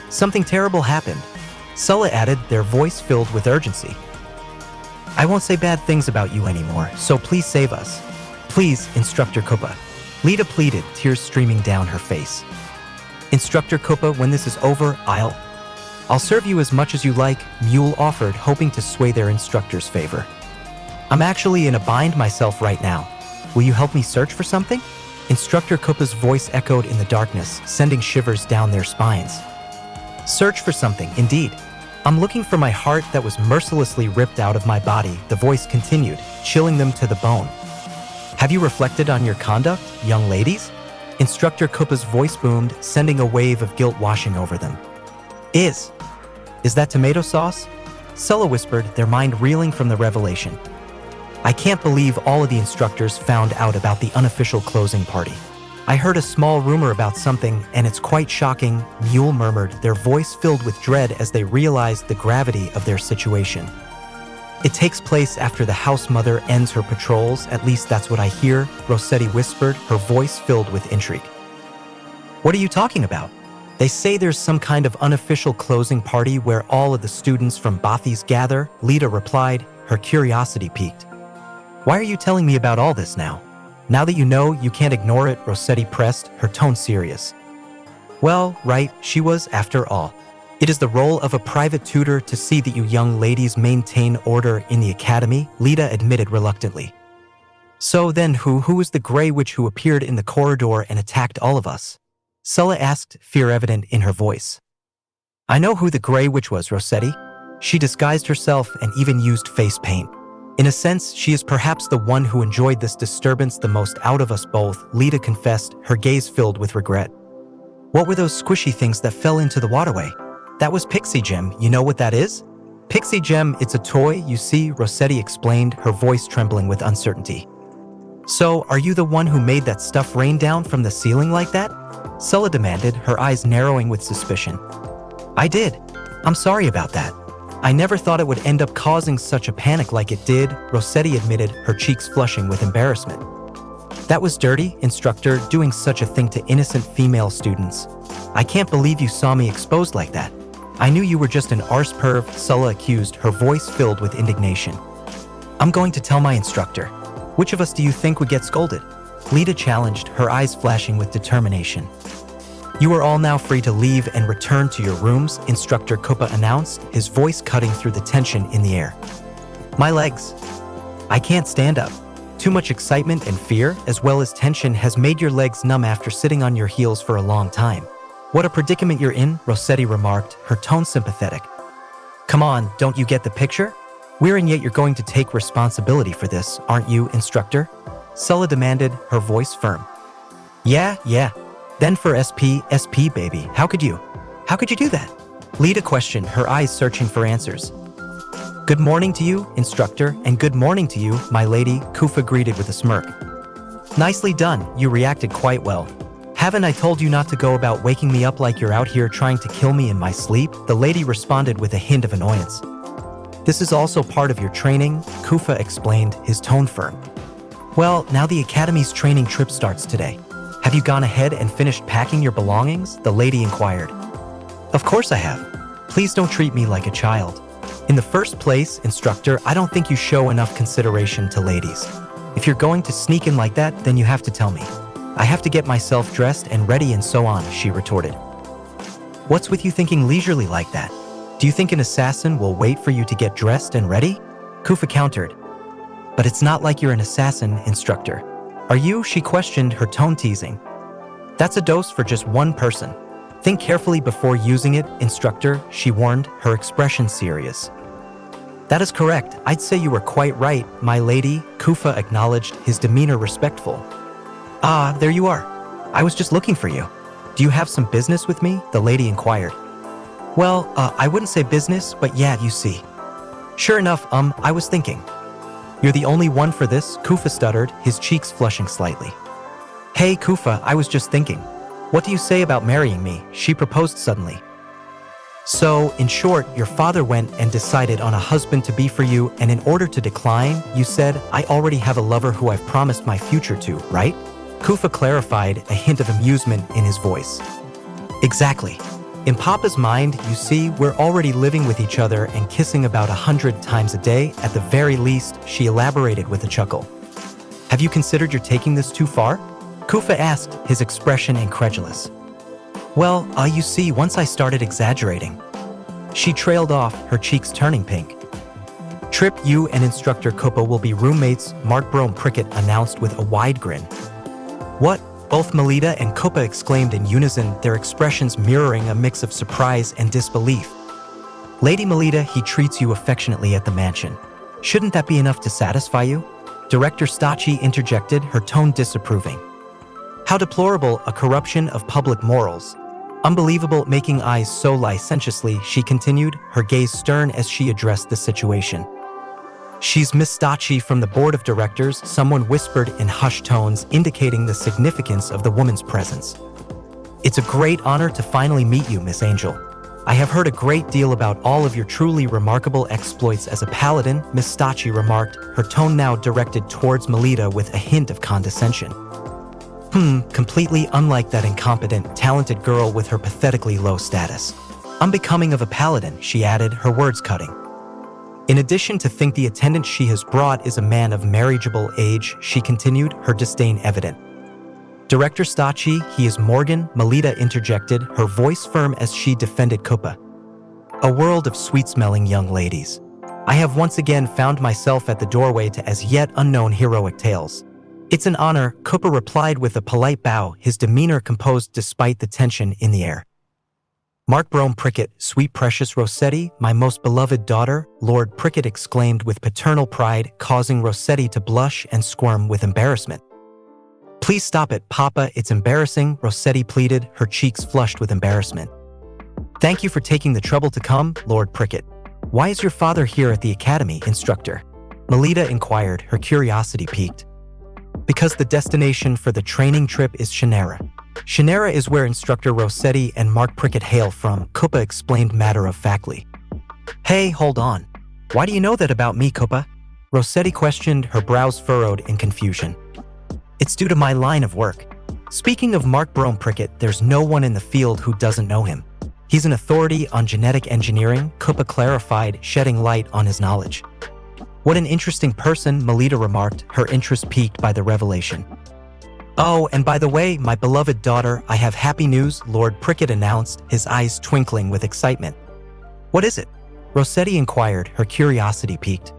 Something terrible happened. Sulla added, their voice filled with urgency. I won't say bad things about you anymore, so please save us. Please, Instructor Koopa. Lita pleaded, tears streaming down her face. Instructor Koopa, when this is over, I'll serve you as much as you like, Mule offered, hoping to sway their instructor's favor. I'm actually in a bind myself right now. Will you help me search for something? Instructor Koopa's voice echoed in the darkness, sending shivers down their spines. Search for something, indeed. I'm looking for my heart that was mercilessly ripped out of my body, the voice continued, chilling them to the bone. Have you reflected on your conduct, young ladies? Instructor Koopa's voice boomed, sending a wave of guilt washing over them. Is that tomato sauce? Sulla whispered, their mind reeling from the revelation. I can't believe all of the instructors found out about the unofficial closing party. I heard a small rumor about something, and it's quite shocking, Mule murmured, their voice filled with dread as they realized the gravity of their situation. It takes place after the house mother ends her patrols, at least that's what I hear, Rossetti whispered, her voice filled with intrigue. What are you talking about? They say there's some kind of unofficial closing party where all of the students from Bothies gather, Lita replied, her curiosity piqued. Why are you telling me about all this now? Now that you know, you can't ignore it, Rossetti pressed, her tone serious. Well, right, she was, after all. It is the role of a private tutor to see that you young ladies maintain order in the academy, Lita admitted reluctantly. So then who is the Grey Witch who appeared in the corridor and attacked all of us? Sulla asked, fear evident in her voice. I know who the Grey Witch was, Rossetti. She disguised herself and even used face paint. In a sense, she is perhaps the one who enjoyed this disturbance the most out of us both, Lita confessed, her gaze filled with regret. What were those squishy things that fell into the waterway? That was Pixie Gem, you know what that is? Pixie Gem, it's a toy, you see, Rossetti explained, her voice trembling with uncertainty. So, are you the one who made that stuff rain down from the ceiling like that? Sulla demanded, her eyes narrowing with suspicion. I did. I'm sorry about that. I never thought it would end up causing such a panic like it did, Rossetti admitted, her cheeks flushing with embarrassment. That was dirty, instructor, doing such a thing to innocent female students. I can't believe you saw me exposed like that. I knew you were just an arse perv, Sulla accused, her voice filled with indignation. I'm going to tell my instructor. Which of us do you think would get scolded? Lita challenged, her eyes flashing with determination. You are all now free to leave and return to your rooms, Instructor Koopa announced, his voice cutting through the tension in the air. My legs. I can't stand up. Too much excitement and fear, as well as tension, has made your legs numb after sitting on your heels for a long time. What a predicament you're in, Rossetti remarked, her tone sympathetic. Come on, don't you get the picture? We're in, yet you're going to take responsibility for this, aren't you, Instructor? Sulla demanded, her voice firm. Yeah. Then for SP baby, how could you do that? Lita questioned, her eyes searching for answers. Good morning to you, Instructor, and good morning to you, my lady, Kufa greeted with a smirk. Nicely done, you reacted quite well. Haven't I told you not to go about waking me up like you're out here trying to kill me in my sleep? The lady responded with a hint of annoyance. This is also part of your training, Kufa explained, his tone firm. Well, now the Academy's training trip starts today. Have you gone ahead and finished packing your belongings? The lady inquired. Of course I have. Please don't treat me like a child. In the first place, Instructor, I don't think you show enough consideration to ladies. If you're going to sneak in like that, then you have to tell me. I have to get myself dressed and ready and so on, she retorted. What's with you thinking leisurely like that? Do you think an assassin will wait for you to get dressed and ready? Kufa countered. But it's not like you're an assassin, Instructor. Are you? She questioned, her tone teasing. That's a dose for just one person. Think carefully before using it, Instructor, she warned, her expression serious. That is correct. I'd say you were quite right, my lady, Kufa acknowledged, his demeanor respectful. Ah, there you are. I was just looking for you. Do you have some business with me? The lady inquired. Well, I wouldn't say business, but yeah, you see. Sure enough, I was thinking. You're the only one for this, Kufa stuttered, his cheeks flushing slightly. Hey, Kufa, I was just thinking. What do you say about marrying me? She proposed suddenly. So, in short, your father went and decided on a husband-to-be for you, and in order to decline, you said, I already have a lover who I've promised my future to, right? Kufa clarified, a hint of amusement in his voice. Exactly. In Papa's mind, you see, we're already living with each other and kissing about 100 times a day, at the very least, she elaborated with a chuckle. Have you considered you're taking this too far? Kufa asked, his expression incredulous. Well, you see, once I started exaggerating. She trailed off, her cheeks turning pink. Trip, you and instructor Kupa will be roommates, Mark Brome Prickett announced with a wide grin. What? Both Melita and Kupa exclaimed in unison, their expressions mirroring a mix of surprise and disbelief. Lady Melita, he treats you affectionately at the mansion. Shouldn't that be enough to satisfy you? Director Stacci interjected, her tone disapproving. How deplorable a corruption of public morals. Unbelievable, making eyes so licentiously, she continued, her gaze stern as she addressed the situation. She's Miss Stacci from the board of directors, someone whispered in hushed tones, indicating the significance of the woman's presence. It's a great honor to finally meet you, Miss Angel. I have heard a great deal about all of your truly remarkable exploits as a paladin, Miss Stacci remarked, her tone now directed towards Melita with a hint of condescension. Completely unlike that incompetent, talented girl with her pathetically low status. Unbecoming of a paladin, she added, her words cutting. In addition to think the attendant she has brought is a man of marriageable age, she continued, her disdain evident. Director Stacci, he is Morgan, Melita interjected, her voice firm as she defended Kupa. A world of sweet-smelling young ladies. I have once again found myself at the doorway to as yet unknown heroic tales. It's an honor, Kupa replied with a polite bow, his demeanor composed despite the tension in the air. Mark Brome Prickett, sweet precious Rossetti, my most beloved daughter, Lord Prickett exclaimed with paternal pride, causing Rossetti to blush and squirm with embarrassment. Please stop it, Papa, it's embarrassing, Rossetti pleaded, her cheeks flushed with embarrassment. Thank you for taking the trouble to come, Lord Prickett. Why is your father here at the academy, instructor? Melita inquired, her curiosity piqued. Because the destination for the training trip is Shannara. Shannara is where instructor Rossetti and Mark Prickett hail from, Kupa explained matter-of-factly. Hey, hold on. Why do you know that about me, Kupa? Rossetti questioned, her brows furrowed in confusion. It's due to my line of work. Speaking of Mark Brome Prickett, there's no one in the field who doesn't know him. He's an authority on genetic engineering, Kupa clarified, shedding light on his knowledge. What an interesting person, Melita remarked, her interest piqued by the revelation. Oh, and by the way, my beloved daughter, I have happy news, Lord Prickett announced, his eyes twinkling with excitement. What is it? Rossetti inquired, her curiosity piqued.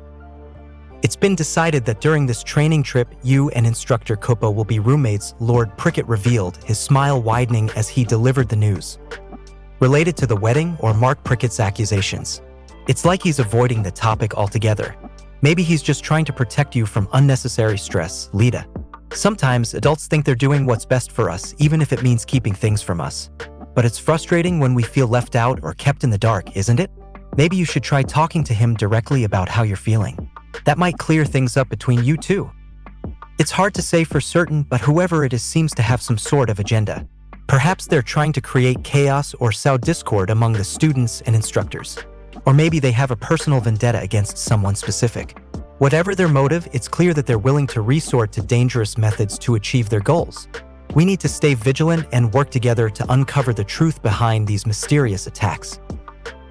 It's been decided that during this training trip, you and instructor Kupa will be roommates, Lord Prickett revealed, his smile widening as he delivered the news. Related to the wedding or Mark Prickett's accusations? It's like he's avoiding the topic altogether. Maybe he's just trying to protect you from unnecessary stress, Lita. Sometimes adults think they're doing what's best for us, even if it means keeping things from us. But it's frustrating when we feel left out or kept in the dark, isn't it? Maybe you should try talking to him directly about how you're feeling. That might clear things up between you two. It's hard to say for certain, but whoever it is seems to have some sort of agenda. Perhaps they're trying to create chaos or sow discord among the students and instructors. Or maybe they have a personal vendetta against someone specific. Whatever their motive, it's clear that they're willing to resort to dangerous methods to achieve their goals. We need to stay vigilant and work together to uncover the truth behind these mysterious attacks.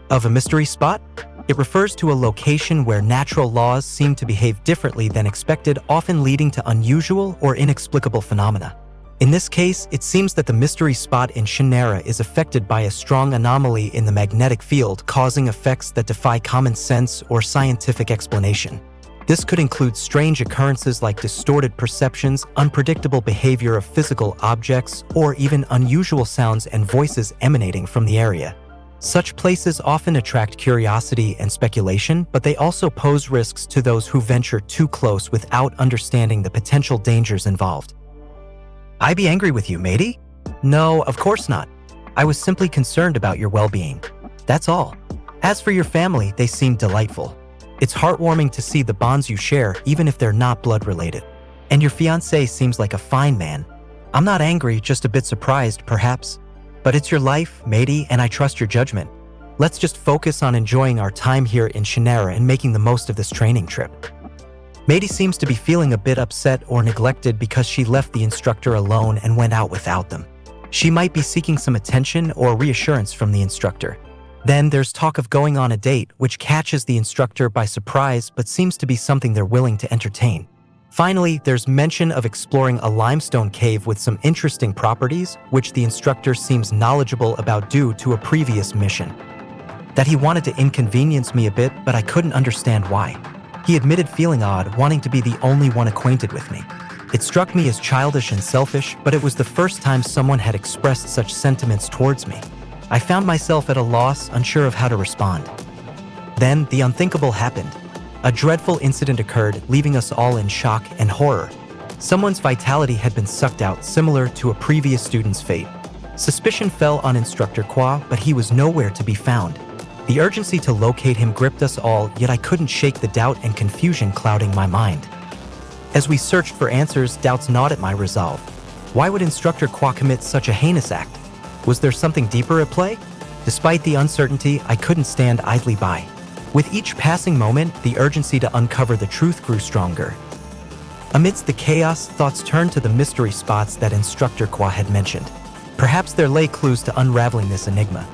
Of a mystery spot? It refers to a location where natural laws seem to behave differently than expected, often leading to unusual or inexplicable phenomena. In this case, it seems that the mystery spot in Shannara is affected by a strong anomaly in the magnetic field, causing effects that defy common sense or scientific explanation. This could include strange occurrences like distorted perceptions, unpredictable behavior of physical objects, or even unusual sounds and voices emanating from the area. Such places often attract curiosity and speculation, but they also pose risks to those who venture too close without understanding the potential dangers involved. I be angry with you, matey? No, of course not. I was simply concerned about your well-being. That's all. As for your family, they seem delightful. It's heartwarming to see the bonds you share, even if they're not blood-related. And your fiancé seems like a fine man. I'm not angry, just a bit surprised, perhaps. But it's your life, matey, and I trust your judgment. Let's just focus on enjoying our time here in Shannara and making the most of this training trip. Matey seems to be feeling a bit upset or neglected because she left the instructor alone and went out without them. She might be seeking some attention or reassurance from the instructor. Then there's talk of going on a date, which catches the instructor by surprise but seems to be something they're willing to entertain. Finally, there's mention of exploring a limestone cave with some interesting properties, which the instructor seems knowledgeable about due to a previous mission. That he wanted to inconvenience me a bit, but I couldn't understand why. He admitted feeling odd, wanting to be the only one acquainted with me. It struck me as childish and selfish, but it was the first time someone had expressed such sentiments towards me. I found myself at a loss, unsure of how to respond. Then, the unthinkable happened. A dreadful incident occurred, leaving us all in shock and horror. Someone's vitality had been sucked out, similar to a previous student's fate. Suspicion fell on Instructor Kwa, but he was nowhere to be found. The urgency to locate him gripped us all, yet I couldn't shake the doubt and confusion clouding my mind. As we searched for answers, doubts gnawed at my resolve. Why would Instructor Kwa commit such a heinous act? Was there something deeper at play? Despite the uncertainty, I couldn't stand idly by. With each passing moment, the urgency to uncover the truth grew stronger. Amidst the chaos, thoughts turned to the mystery spots that Instructor Kwa had mentioned. Perhaps there lay clues to unraveling this enigma.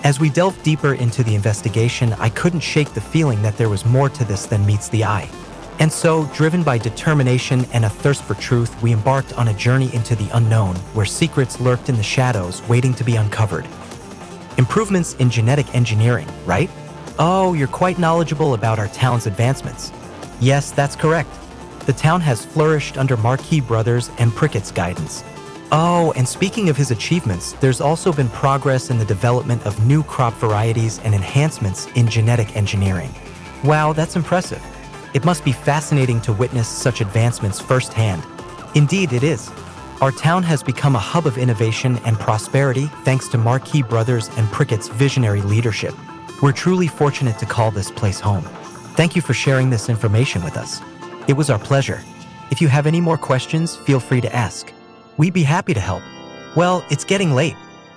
As we delved deeper into the investigation, I couldn't shake the feeling that there was more to this than meets the eye. And so, driven by determination and a thirst for truth, we embarked on a journey into the unknown, where secrets lurked in the shadows, waiting to be uncovered. Improvements in genetic engineering, right? Oh, you're quite knowledgeable about our town's advancements. Yes, that's correct. The town has flourished under Marquis Brothers and Pricket's guidance. Oh, and speaking of his achievements, there's also been progress in the development of new crop varieties and enhancements in genetic engineering. Wow, that's impressive. It must be fascinating to witness such advancements firsthand. Indeed, it is. Our town has become a hub of innovation and prosperity thanks to Marquis Brothers and Pricket's visionary leadership. We're truly fortunate to call this place home. Thank you for sharing this information with us. It was our pleasure. If you have any more questions, feel free to ask. We'd be happy to help. Well, it's getting late.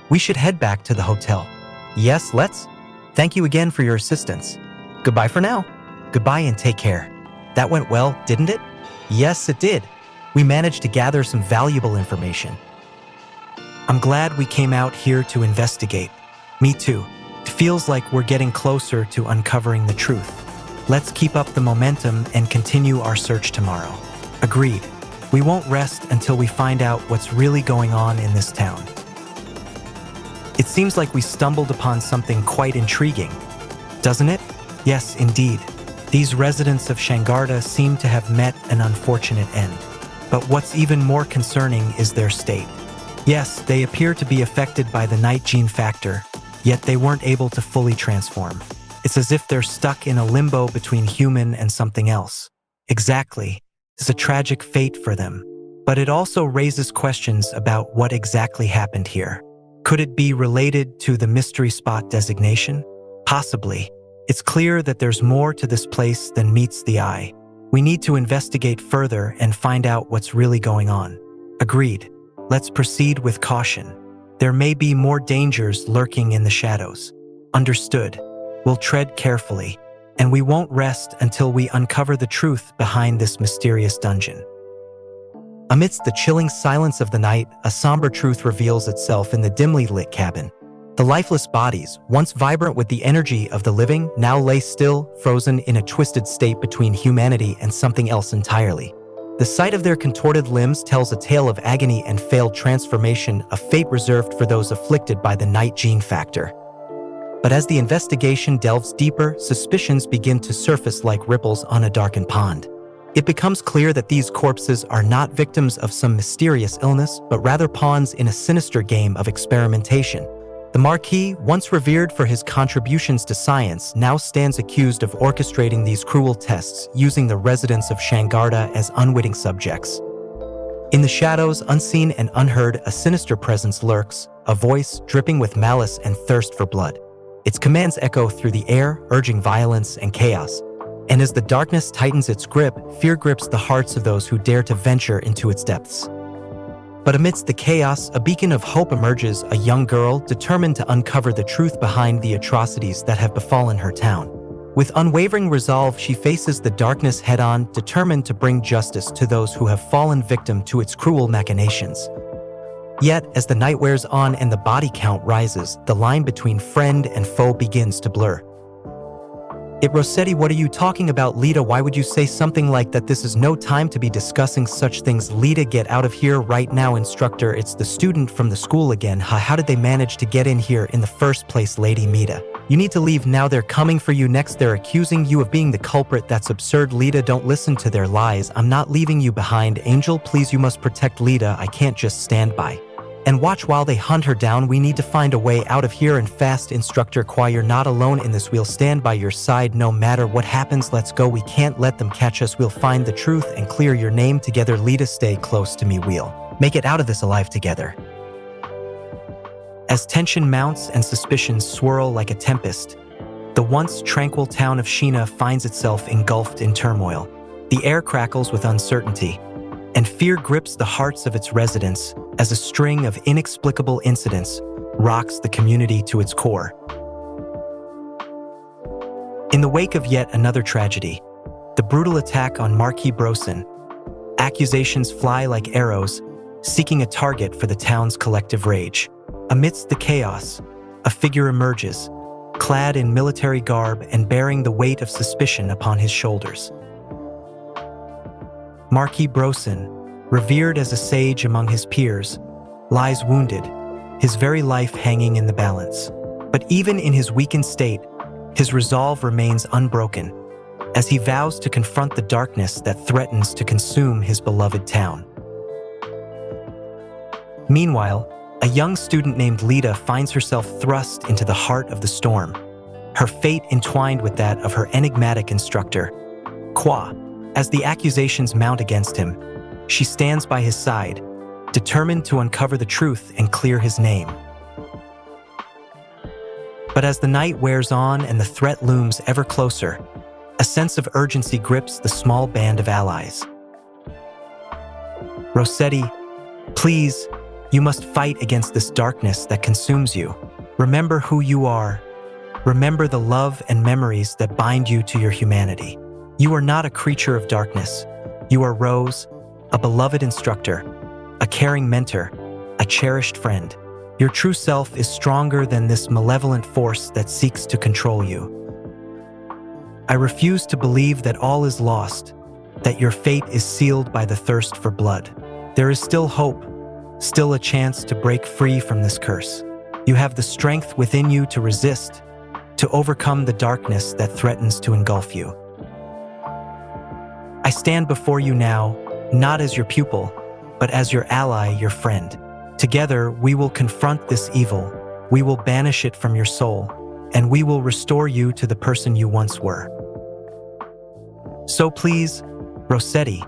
We should head back to the hotel. Yes, let's. Thank you again for your assistance. Goodbye for now. Goodbye and take care. That went well, didn't it? Yes, it did. We managed to gather some valuable information. I'm glad we came out here to investigate. Me too. It feels like we're getting closer to uncovering the truth. Let's keep up the momentum and continue our search tomorrow. Agreed. We won't rest until we find out what's really going on in this town. It seems like we stumbled upon something quite intriguing, doesn't it? Yes, indeed. These residents of Shangarda seem to have met an unfortunate end. But what's even more concerning is their state. Yes, they appear to be affected by the night gene factor, yet they weren't able to fully transform. It's as if they're stuck in a limbo between human and something else. Exactly. It's a tragic fate for them. But it also raises questions about what exactly happened here. Could it be related to the mystery spot designation? Possibly. It's clear that there's more to this place than meets the eye. We need to investigate further and find out what's really going on. Agreed. Let's proceed with caution. There may be more dangers lurking in the shadows. Understood. We'll tread carefully, and we won't rest until we uncover the truth behind this mysterious dungeon. Amidst the chilling silence of the night, a somber truth reveals itself in the dimly lit cabin. The lifeless bodies, once vibrant with the energy of the living, now lay still, frozen in a twisted state between humanity and something else entirely. The sight of their contorted limbs tells a tale of agony and failed transformation, a fate reserved for those afflicted by the night gene factor. But as the investigation delves deeper, suspicions begin to surface like ripples on a darkened pond. It becomes clear that these corpses are not victims of some mysterious illness, but rather pawns in a sinister game of experimentation. The Marquis, once revered for his contributions to science, now stands accused of orchestrating these cruel tests, using the residents of Shangarda as unwitting subjects. In the shadows, unseen and unheard, a sinister presence lurks, a voice dripping with malice and thirst for blood. Its commands echo through the air, urging violence and chaos. And as the darkness tightens its grip, fear grips the hearts of those who dare to venture into its depths. But amidst the chaos, a beacon of hope emerges, a young girl determined to uncover the truth behind the atrocities that have befallen her town. With unwavering resolve, she faces the darkness head-on, determined to bring justice to those who have fallen victim to its cruel machinations. Yet, as the night wears on and the body count rises, the line between friend and foe begins to blur. Rossetti, what are you talking about, Lita? Why would you say something like that? This is no time to be discussing such things. Lita, get out of here right now. Instructor, it's the student from the school again. How did they manage to get in here in the first place? Lady Mida, you need to leave now. They're coming for you next. They're accusing you of being the culprit. That's absurd. Lita, don't listen to their lies. I'm not leaving you behind. Angel, please, you must protect Lita. I can't just stand by and watch while they hunt her down. We need to find a way out of here and fast. Instructor Qua, you're not alone in this. We'll stand by your side no matter what happens. Let's go. We can't let them catch us. We'll find the truth and clear your name together. Lita, stay close to me. We'll make it out of this alive together. As tension mounts and suspicions swirl like a tempest, the once tranquil town of Sheena finds itself engulfed in turmoil. The air crackles with uncertainty, and fear grips the hearts of its residents as a string of inexplicable incidents rocks the community to its core. In the wake of yet another tragedy, the brutal attack on Marquis Brosen, accusations fly like arrows, seeking a target for the town's collective rage. Amidst the chaos, a figure emerges, clad in military garb and bearing the weight of suspicion upon his shoulders. Marquis Brosen, revered as a sage among his peers, lies wounded, his very life hanging in the balance. But even in his weakened state, his resolve remains unbroken, as he vows to confront the darkness that threatens to consume his beloved town. Meanwhile, a young student named Lita finds herself thrust into the heart of the storm, her fate entwined with that of her enigmatic instructor, Qua. As the accusations mount against him, she stands by his side, determined to uncover the truth and clear his name. But as the night wears on and the threat looms ever closer, a sense of urgency grips the small band of allies. Rossetti, please, you must fight against this darkness that consumes you. Remember who you are. Remember the love and memories that bind you to your humanity. You are not a creature of darkness. You are Rose, a beloved instructor, a caring mentor, a cherished friend. Your true self is stronger than this malevolent force that seeks to control you. I refuse to believe that all is lost, that your fate is sealed by the thirst for blood. There is still hope, still a chance to break free from this curse. You have the strength within you to resist, to overcome the darkness that threatens to engulf you. I stand before you now, not as your pupil, but as your ally, your friend. Together, we will confront this evil, we will banish it from your soul, and we will restore you to the person you once were. So please, Rossetti,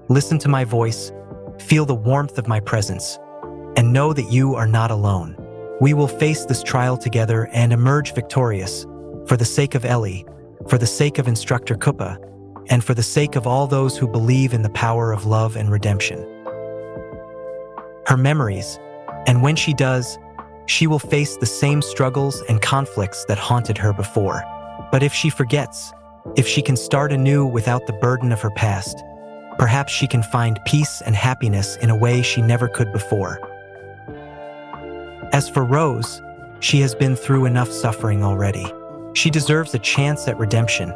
listen to my voice, feel the warmth of my presence, and know that you are not alone. We will face this trial together and emerge victorious, for the sake of Ellie, for the sake of Instructor Kupa, and for the sake of all those who believe in the power of love and redemption. Her memories, and when she does, she will face the same struggles and conflicts that haunted her before. But if she forgets, if she can start anew without the burden of her past, perhaps she can find peace and happiness in a way she never could before. As for Rose, she has been through enough suffering already. She deserves a chance at redemption,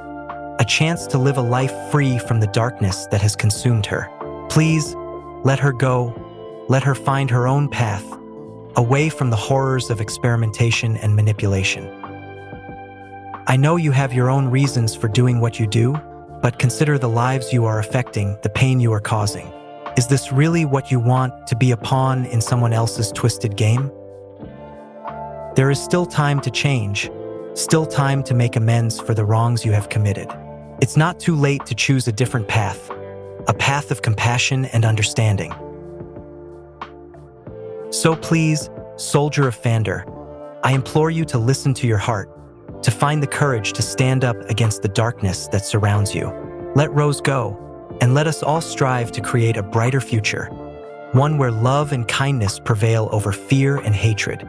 a chance to live a life free from the darkness that has consumed her. Please, let her go. Let her find her own path, away from the horrors of experimentation and manipulation. I know you have your own reasons for doing what you do, but consider the lives you are affecting, the pain you are causing. Is this really what you want, to be a pawn in someone else's twisted game? There is still time to change, still time to make amends for the wrongs you have committed. It's not too late to choose a different path, a path of compassion and understanding. So please, soldier of Fander, I implore you to listen to your heart, to find the courage to stand up against the darkness that surrounds you. Let Rose go, and let us all strive to create a brighter future, one where love and kindness prevail over fear and hatred.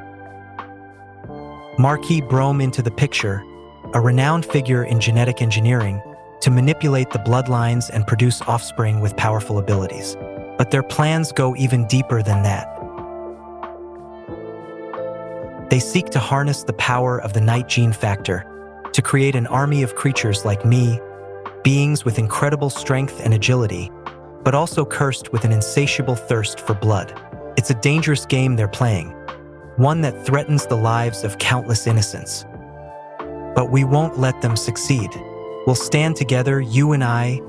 Marquis Brome into the picture, a renowned figure in genetic engineering, to manipulate the bloodlines and produce offspring with powerful abilities. But their plans go even deeper than that. They seek to harness the power of the Knight gene factor to create an army of creatures like me, beings with incredible strength and agility, but also cursed with an insatiable thirst for blood. It's a dangerous game they're playing, one that threatens the lives of countless innocents. But we won't let them succeed. We'll stand together, you and I,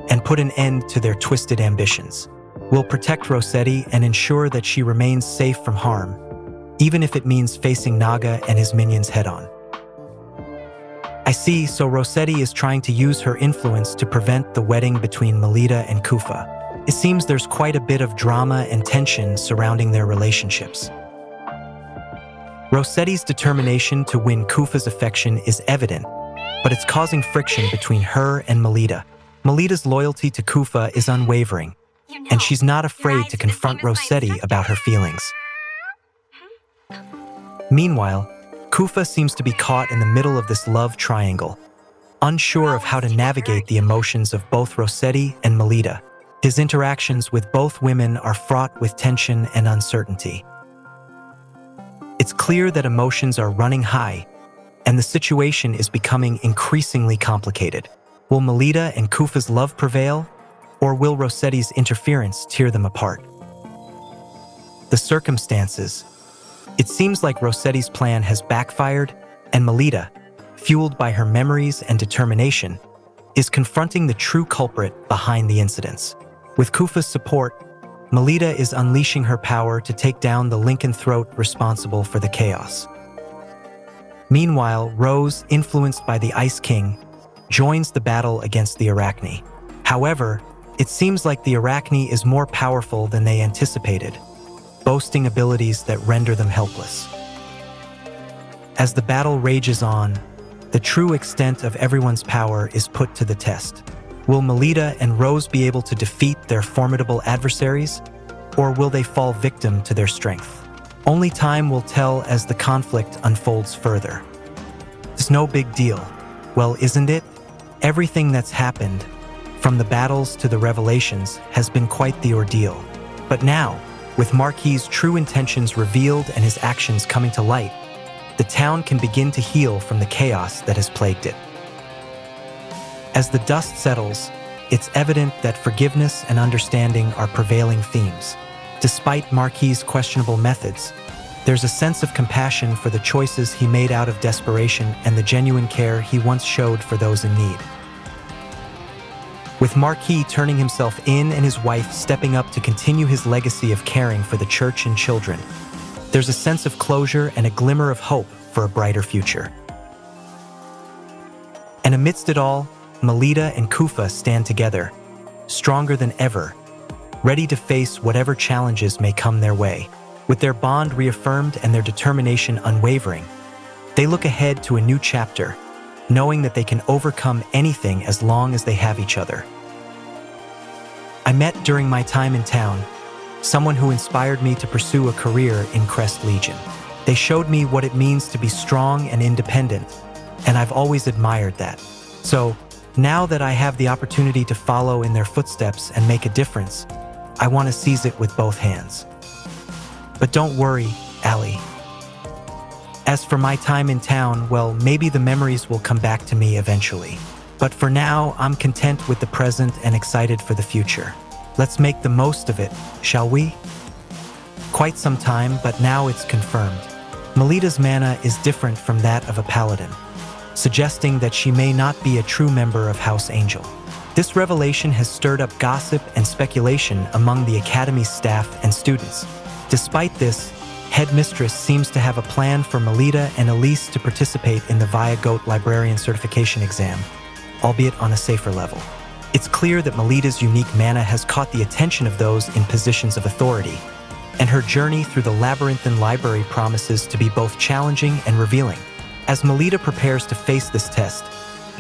and put an end to their twisted ambitions. We'll protect Rossetti and ensure that she remains safe from harm, even if it means facing Naga and his minions head-on. I see, so Rossetti is trying to use her influence to prevent the wedding between Melita and Kufa. It seems there's quite a bit of drama and tension surrounding their relationships. Rossetti's determination to win Kufa's affection is evident, but it's causing friction between her and Melita. Melita's loyalty to Kufa is unwavering, and she's not afraid to confront Rossetti about her feelings. Meanwhile, Kufa seems to be caught in the middle of this love triangle, unsure of how to navigate the emotions of both Rossetti and Melita. His interactions with both women are fraught with tension and uncertainty. It's clear that emotions are running high, and the situation is becoming increasingly complicated. Will Melita and Kufa's love prevail, or will Rossetti's interference tear them apart? The circumstances. It seems like Rossetti's plan has backfired, and Melita, fueled by her memories and determination, is confronting the true culprit behind the incidents. With Kufa's support, Melita is unleashing her power to take down the lycanthrope responsible for the chaos. Meanwhile, Rose, influenced by the Ice King, joins the battle against the Arachne. However, it seems like the Arachne is more powerful than they anticipated, boasting abilities that render them helpless. As the battle rages on, the true extent of everyone's power is put to the test. Will Melita and Rose be able to defeat their formidable adversaries, or will they fall victim to their strength? Only time will tell as the conflict unfolds further. It's no big deal. Well, isn't it? Everything that's happened, from the battles to the revelations, has been quite the ordeal. But now, with Marquis's true intentions revealed and his actions coming to light, the town can begin to heal from the chaos that has plagued it. As the dust settles, it's evident that forgiveness and understanding are prevailing themes. Despite Marquis's questionable methods, there's a sense of compassion for the choices he made out of desperation and the genuine care he once showed for those in need. With Marquis turning himself in and his wife stepping up to continue his legacy of caring for the church and children, there's a sense of closure and a glimmer of hope for a brighter future. And amidst it all, Melita and Kufa stand together, stronger than ever, ready to face whatever challenges may come their way. With their bond reaffirmed and their determination unwavering, they look ahead to a new chapter, knowing that they can overcome anything as long as they have each other. I met during my time in town someone who inspired me to pursue a career in Crest Legion. They showed me what it means to be strong and independent, and I've always admired that. So, now that I have the opportunity to follow in their footsteps and make a difference, I want to seize it with both hands. But don't worry, Allie. As for my time in town, well, maybe the memories will come back to me eventually. But for now, I'm content with the present and excited for the future. Let's make the most of it, shall we? Quite some time, but now it's confirmed. Melita's mana is different from that of a paladin, suggesting that she may not be a true member of House Angel. This revelation has stirred up gossip and speculation among the Academy's staff and students. Despite this, Headmistress seems to have a plan for Melita and Elise to participate in the Via Goat Librarian Certification exam, albeit on a safer level. It's clear that Melita's unique mana has caught the attention of those in positions of authority, and her journey through the labyrinthine library promises to be both challenging and revealing. As Melita prepares to face this test,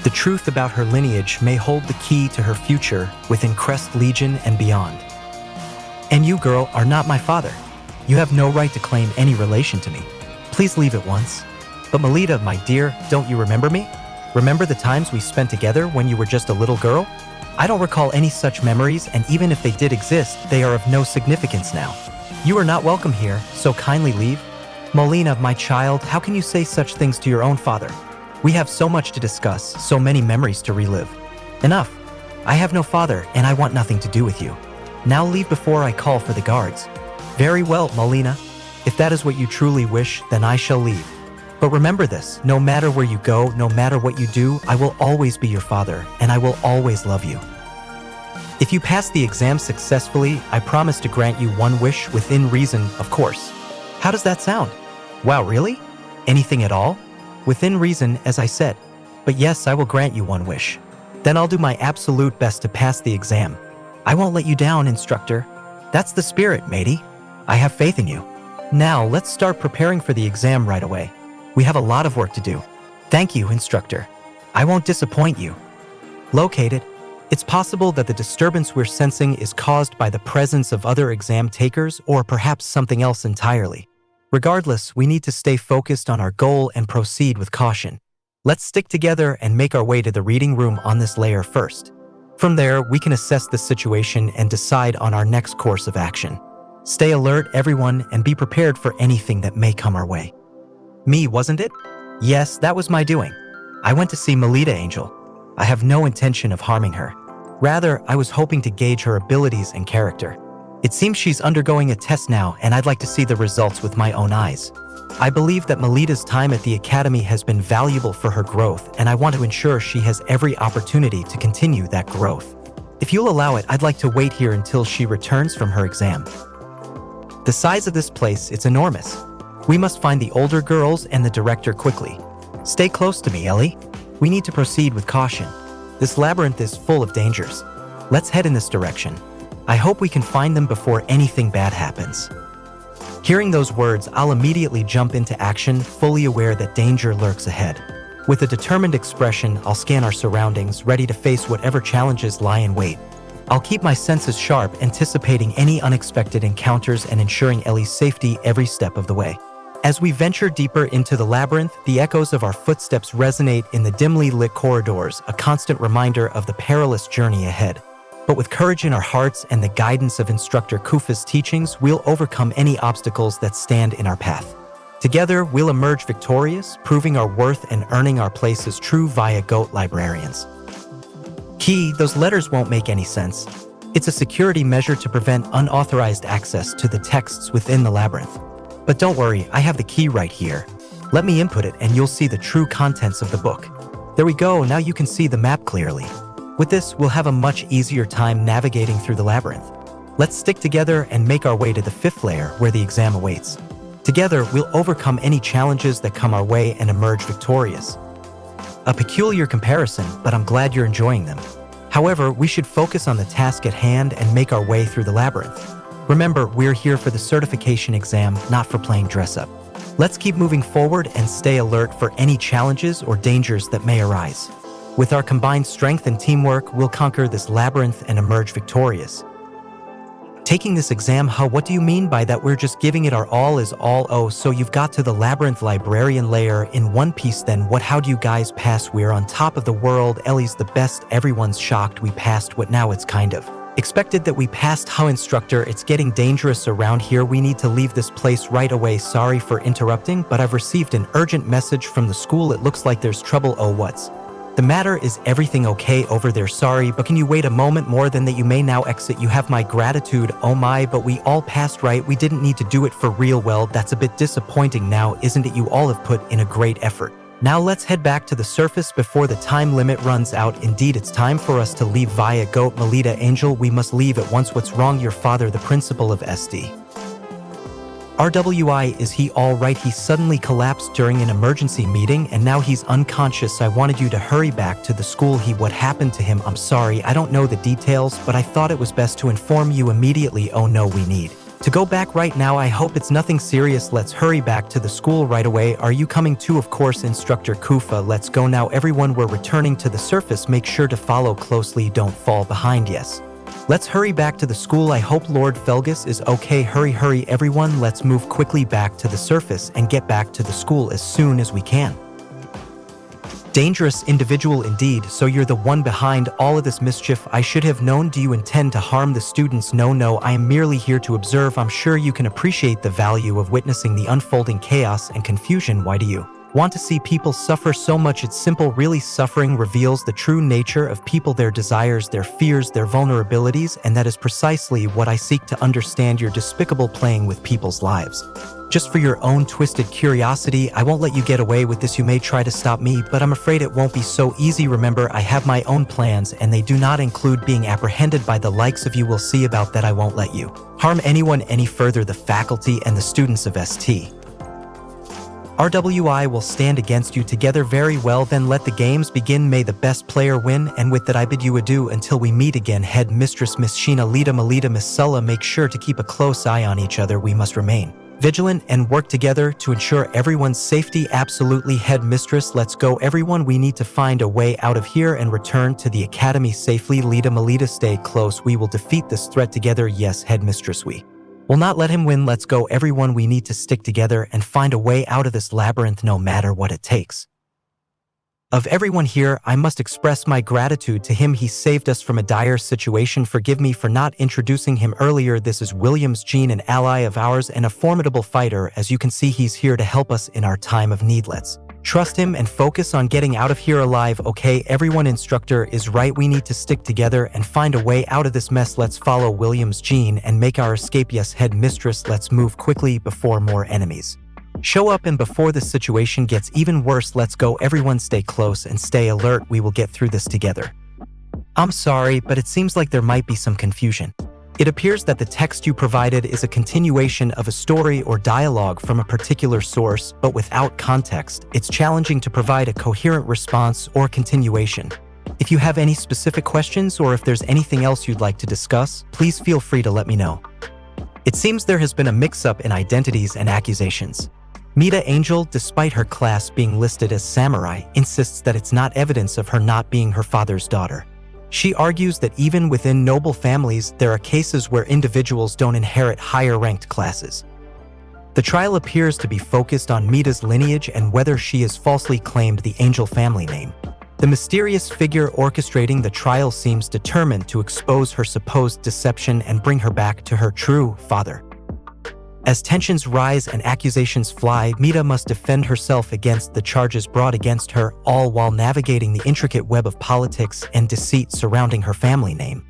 the truth about her lineage may hold the key to her future within Crest Legion and beyond. And you, girl, are not my father. You have no right to claim any relation to me. Please leave at once. But Melita, my dear, don't you remember me? Remember the times we spent together when you were just a little girl? I don't recall any such memories, and even if they did exist, they are of no significance now. You are not welcome here, so kindly leave. Molina, my child, how can you say such things to your own father? We have so much to discuss, so many memories to relive. Enough. I have no father, and I want nothing to do with you. Now leave before I call for the guards. Very well, Molina. If that is what you truly wish, then I shall leave. But remember this, no matter where you go, no matter what you do, I will always be your father, and I will always love you. If you pass the exam successfully, I promise to grant you one wish within reason, of course. How does that sound? Wow, really? Anything at all? Within reason, as I said. But yes, I will grant you one wish. Then I'll do my absolute best to pass the exam. I won't let you down, instructor. That's the spirit, matey. I have faith in you. Now, let's start preparing for the exam right away. We have a lot of work to do. Thank you, instructor. I won't disappoint you. Located. It's possible that the disturbance we're sensing is caused by the presence of other exam takers or perhaps something else entirely. Regardless, we need to stay focused on our goal and proceed with caution. Let's stick together and make our way to the reading room on this layer first. From there, we can assess the situation and decide on our next course of action. Stay alert, everyone, and be prepared for anything that may come our way. Me, wasn't it? Yes, that was my doing. I went to see Melita Angel. I have no intention of harming her. Rather, I was hoping to gauge her abilities and character. It seems she's undergoing a test now, and I'd like to see the results with my own eyes. I believe that Melita's time at the academy has been valuable for her growth, and I want to ensure she has every opportunity to continue that growth. If you'll allow it, I'd like to wait here until she returns from her exam. The size of this place, it's enormous. We must find the older girls and the director quickly. Stay close to me, Ellie. We need to proceed with caution. This labyrinth is full of dangers. Let's head in this direction. I hope we can find them before anything bad happens. Hearing those words, I'll immediately jump into action, fully aware that danger lurks ahead. With a determined expression, I'll scan our surroundings, ready to face whatever challenges lie in wait. I'll keep my senses sharp, anticipating any unexpected encounters and ensuring Ellie's safety every step of the way. As we venture deeper into the labyrinth, the echoes of our footsteps resonate in the dimly lit corridors, a constant reminder of the perilous journey ahead. But with courage in our hearts and the guidance of Instructor Kufa's teachings, we'll overcome any obstacles that stand in our path. Together, we'll emerge victorious, proving our worth and earning our place as true Via Goat librarians. Key, those letters won't make any sense. It's a security measure to prevent unauthorized access to the texts within the labyrinth. But don't worry, I have the key right here. Let me input it and you'll see the true contents of the book. There we go, now you can see the map clearly. With this, we'll have a much easier time navigating through the labyrinth. Let's stick together and make our way to the 5th layer where the exam awaits. Together, we'll overcome any challenges that come our way and emerge victorious. A peculiar comparison, but I'm glad you're enjoying them. However, we should focus on the task at hand and make our way through the labyrinth. Remember, we're here for the certification exam, not for playing dress-up. Let's keep moving forward and stay alert for any challenges or dangers that may arise. With our combined strength and teamwork, we'll conquer this labyrinth and emerge victorious. Taking this exam, what do you mean by that? We're just giving it our all is all. Oh, so you've got to the labyrinth librarian layer in one piece then. How do you guys pass? We're on top of the world. Ellie's the best. Everyone's shocked. We passed. What now? It's kind of expected that we passed. How, instructor? It's getting dangerous around here. We need to leave this place right away. Sorry for interrupting, but I've received an urgent message from the school. It looks like there's trouble. Oh, what's the matter? Is everything okay over there? Sorry, but can you wait a moment more than that? You may now exit. You have my gratitude. Oh my, but we all passed, right? We didn't need to do it for real. Well, that's a bit disappointing now, isn't it? You all have put in a great effort. Now let's head back to the surface before the time limit runs out. Indeed, it's time for us to leave Via Goat. Melita Angel, we must leave at once. What's wrong? Your father, the principal of SD. RWI, is he all right? He suddenly collapsed during an emergency meeting and now he's unconscious. I wanted you to hurry back to the school. What happened to him? I'm sorry, I don't know the details, but I thought it was best to inform you immediately. Oh no, we need To go back right now, I hope it's nothing serious. Let's hurry back to the school right away. Are you coming too? Of course, Instructor Kufa. Let's go now everyone. We're returning to the surface. Make sure to follow closely. Don't fall behind. Yes. Let's hurry back to the school. I hope Lord Felgus is okay. Hurry everyone. Let's move quickly back to the surface and get back to the school as soon as we can. Dangerous individual indeed, so you're the one behind all of this mischief. I should have known. Do you intend to harm the students? No, I am merely here to observe. I'm sure you can appreciate the value of witnessing the unfolding chaos and confusion. Why do you want to see people suffer so much? It's simple, really. Suffering reveals the true nature of people, their desires, their fears, their vulnerabilities, and that is precisely what I seek to understand. You're despicable, playing with people's lives just for your own twisted curiosity. I won't let you get away with this. You may try to stop me, but I'm afraid it won't be so easy. Remember, I have my own plans, and they do not include being apprehended by the likes of you. We'll see about that. I won't let you harm anyone any further. The faculty and the students of St. RWI will stand against you. Together. Very well, then let the games begin. May the best player win, and with that I bid you adieu until we meet again. Head Mistress Miss Sheena, Lita, Melita, Miss Sulla, make sure to keep a close eye on each other. We must remain vigilant and work together to ensure everyone's safety. Absolutely, Head Mistress. Let's go everyone. We need to find a way out of here and return to the academy safely. Lita, Melita, stay close. We will defeat this threat together. Yes, Head Mistress, we will not let him win. Let's go everyone. We need to stick together and find a way out of this labyrinth, no matter what it takes. Of everyone here, I must express my gratitude to him. He saved us from a dire situation. Forgive me for not introducing him earlier. This is Williams Jean, an ally of ours and a formidable fighter. As you can see, he's here to help us in our time of need. Let's trust him and focus on getting out of here alive. Okay, everyone, Instructor is right. We need to stick together and find a way out of this mess. Let's follow Williams Jean and make our escape. Yes, Head Mistress, let's move quickly before more enemies show up and before the situation gets even worse. Let's go everyone. Stay close and stay alert. We will get through this together. I'm sorry, but it seems like there might be some confusion. It appears that the text you provided is a continuation of a story or dialogue from a particular source, but without context. It's challenging to provide a coherent response or continuation. If you have any specific questions or if there's anything else you'd like to discuss, please feel free to let me know. It seems there has been a mix-up in identities and accusations. Mita Angel, despite her class being listed as samurai, insists that it's not evidence of her not being her father's daughter. She argues that even within noble families, there are cases where individuals don't inherit higher-ranked classes. The trial appears to be focused on Mita's lineage and whether she has falsely claimed the Angel family name. The mysterious figure orchestrating the trial seems determined to expose her supposed deception and bring her back to her true father. As tensions rise and accusations fly, Mita must defend herself against the charges brought against her, all while navigating the intricate web of politics and deceit surrounding her family name.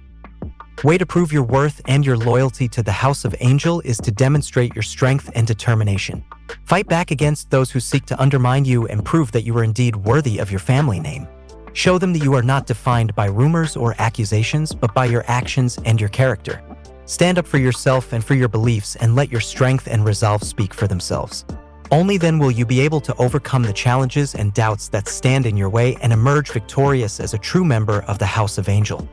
Way to prove your worth and your loyalty to the House of Angel is to demonstrate your strength and determination. Fight back against those who seek to undermine you and prove that you are indeed worthy of your family name. Show them that you are not defined by rumors or accusations, but by your actions and your character. Stand up for yourself and for your beliefs and let your strength and resolve speak for themselves. Only then will you be able to overcome the challenges and doubts that stand in your way and emerge victorious as a true member of the House of Angel.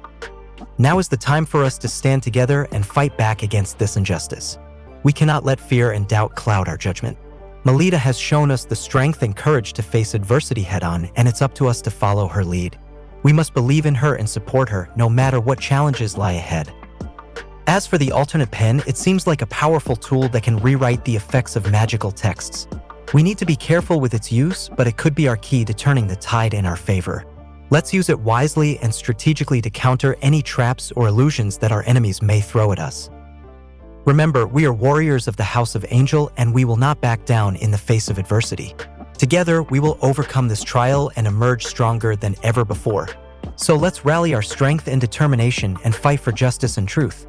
Now is the time for us to stand together and fight back against this injustice. We cannot let fear and doubt cloud our judgment. Melita has shown us the strength and courage to face adversity head-on, and it's up to us to follow her lead. We must believe in her and support her, no matter what challenges lie ahead. As for the alternate pen, it seems like a powerful tool that can rewrite the effects of magical texts. We need to be careful with its use, but it could be our key to turning the tide in our favor. Let's use it wisely and strategically to counter any traps or illusions that our enemies may throw at us. Remember, we are warriors of the House of Angel, and we will not back down in the face of adversity. Together, we will overcome this trial and emerge stronger than ever before. So let's rally our strength and determination and fight for justice and truth.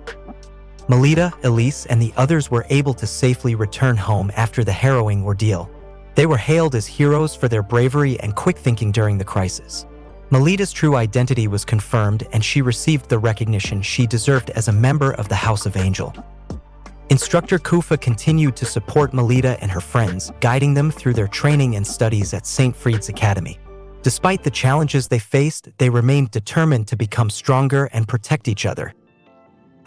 Melita, Elise, and the others were able to safely return home after the harrowing ordeal. They were hailed as heroes for their bravery and quick thinking during the crisis. Melita's true identity was confirmed, and she received the recognition she deserved as a member of the House of Angel. Instructor Kufa continued to support Melita and her friends, guiding them through their training and studies at St. Fried's Academy. Despite the challenges they faced, they remained determined to become stronger and protect each other.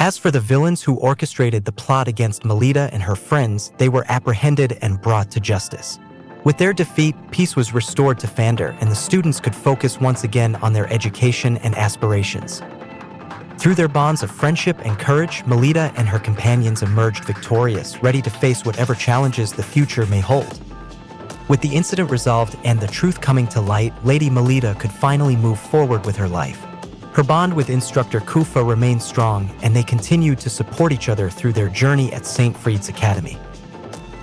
As for the villains who orchestrated the plot against Melita and her friends, they were apprehended and brought to justice. With their defeat, peace was restored to Fander, and the students could focus once again on their education and aspirations. Through their bonds of friendship and courage, Melita and her companions emerged victorious, ready to face whatever challenges the future may hold. With the incident resolved and the truth coming to light, Lady Melita could finally move forward with her life. Her bond with instructor Kufa remained strong, and they continued to support each other through their journey at St. Fried's Academy.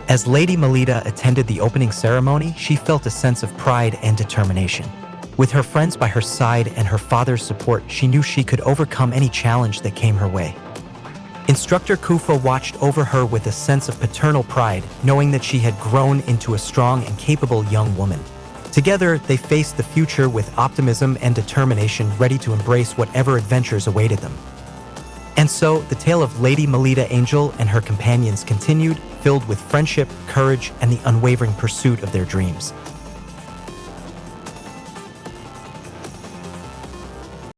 As Lady Melita attended the opening ceremony, she felt a sense of pride and determination. With her friends by her side and her father's support, she knew she could overcome any challenge that came her way. Instructor Kufa watched over her with a sense of paternal pride, knowing that she had grown into a strong and capable young woman. Together, they faced the future with optimism and determination, ready to embrace whatever adventures awaited them. And so, the tale of Lady Melita Angel and her companions continued, filled with friendship, courage, and the unwavering pursuit of their dreams.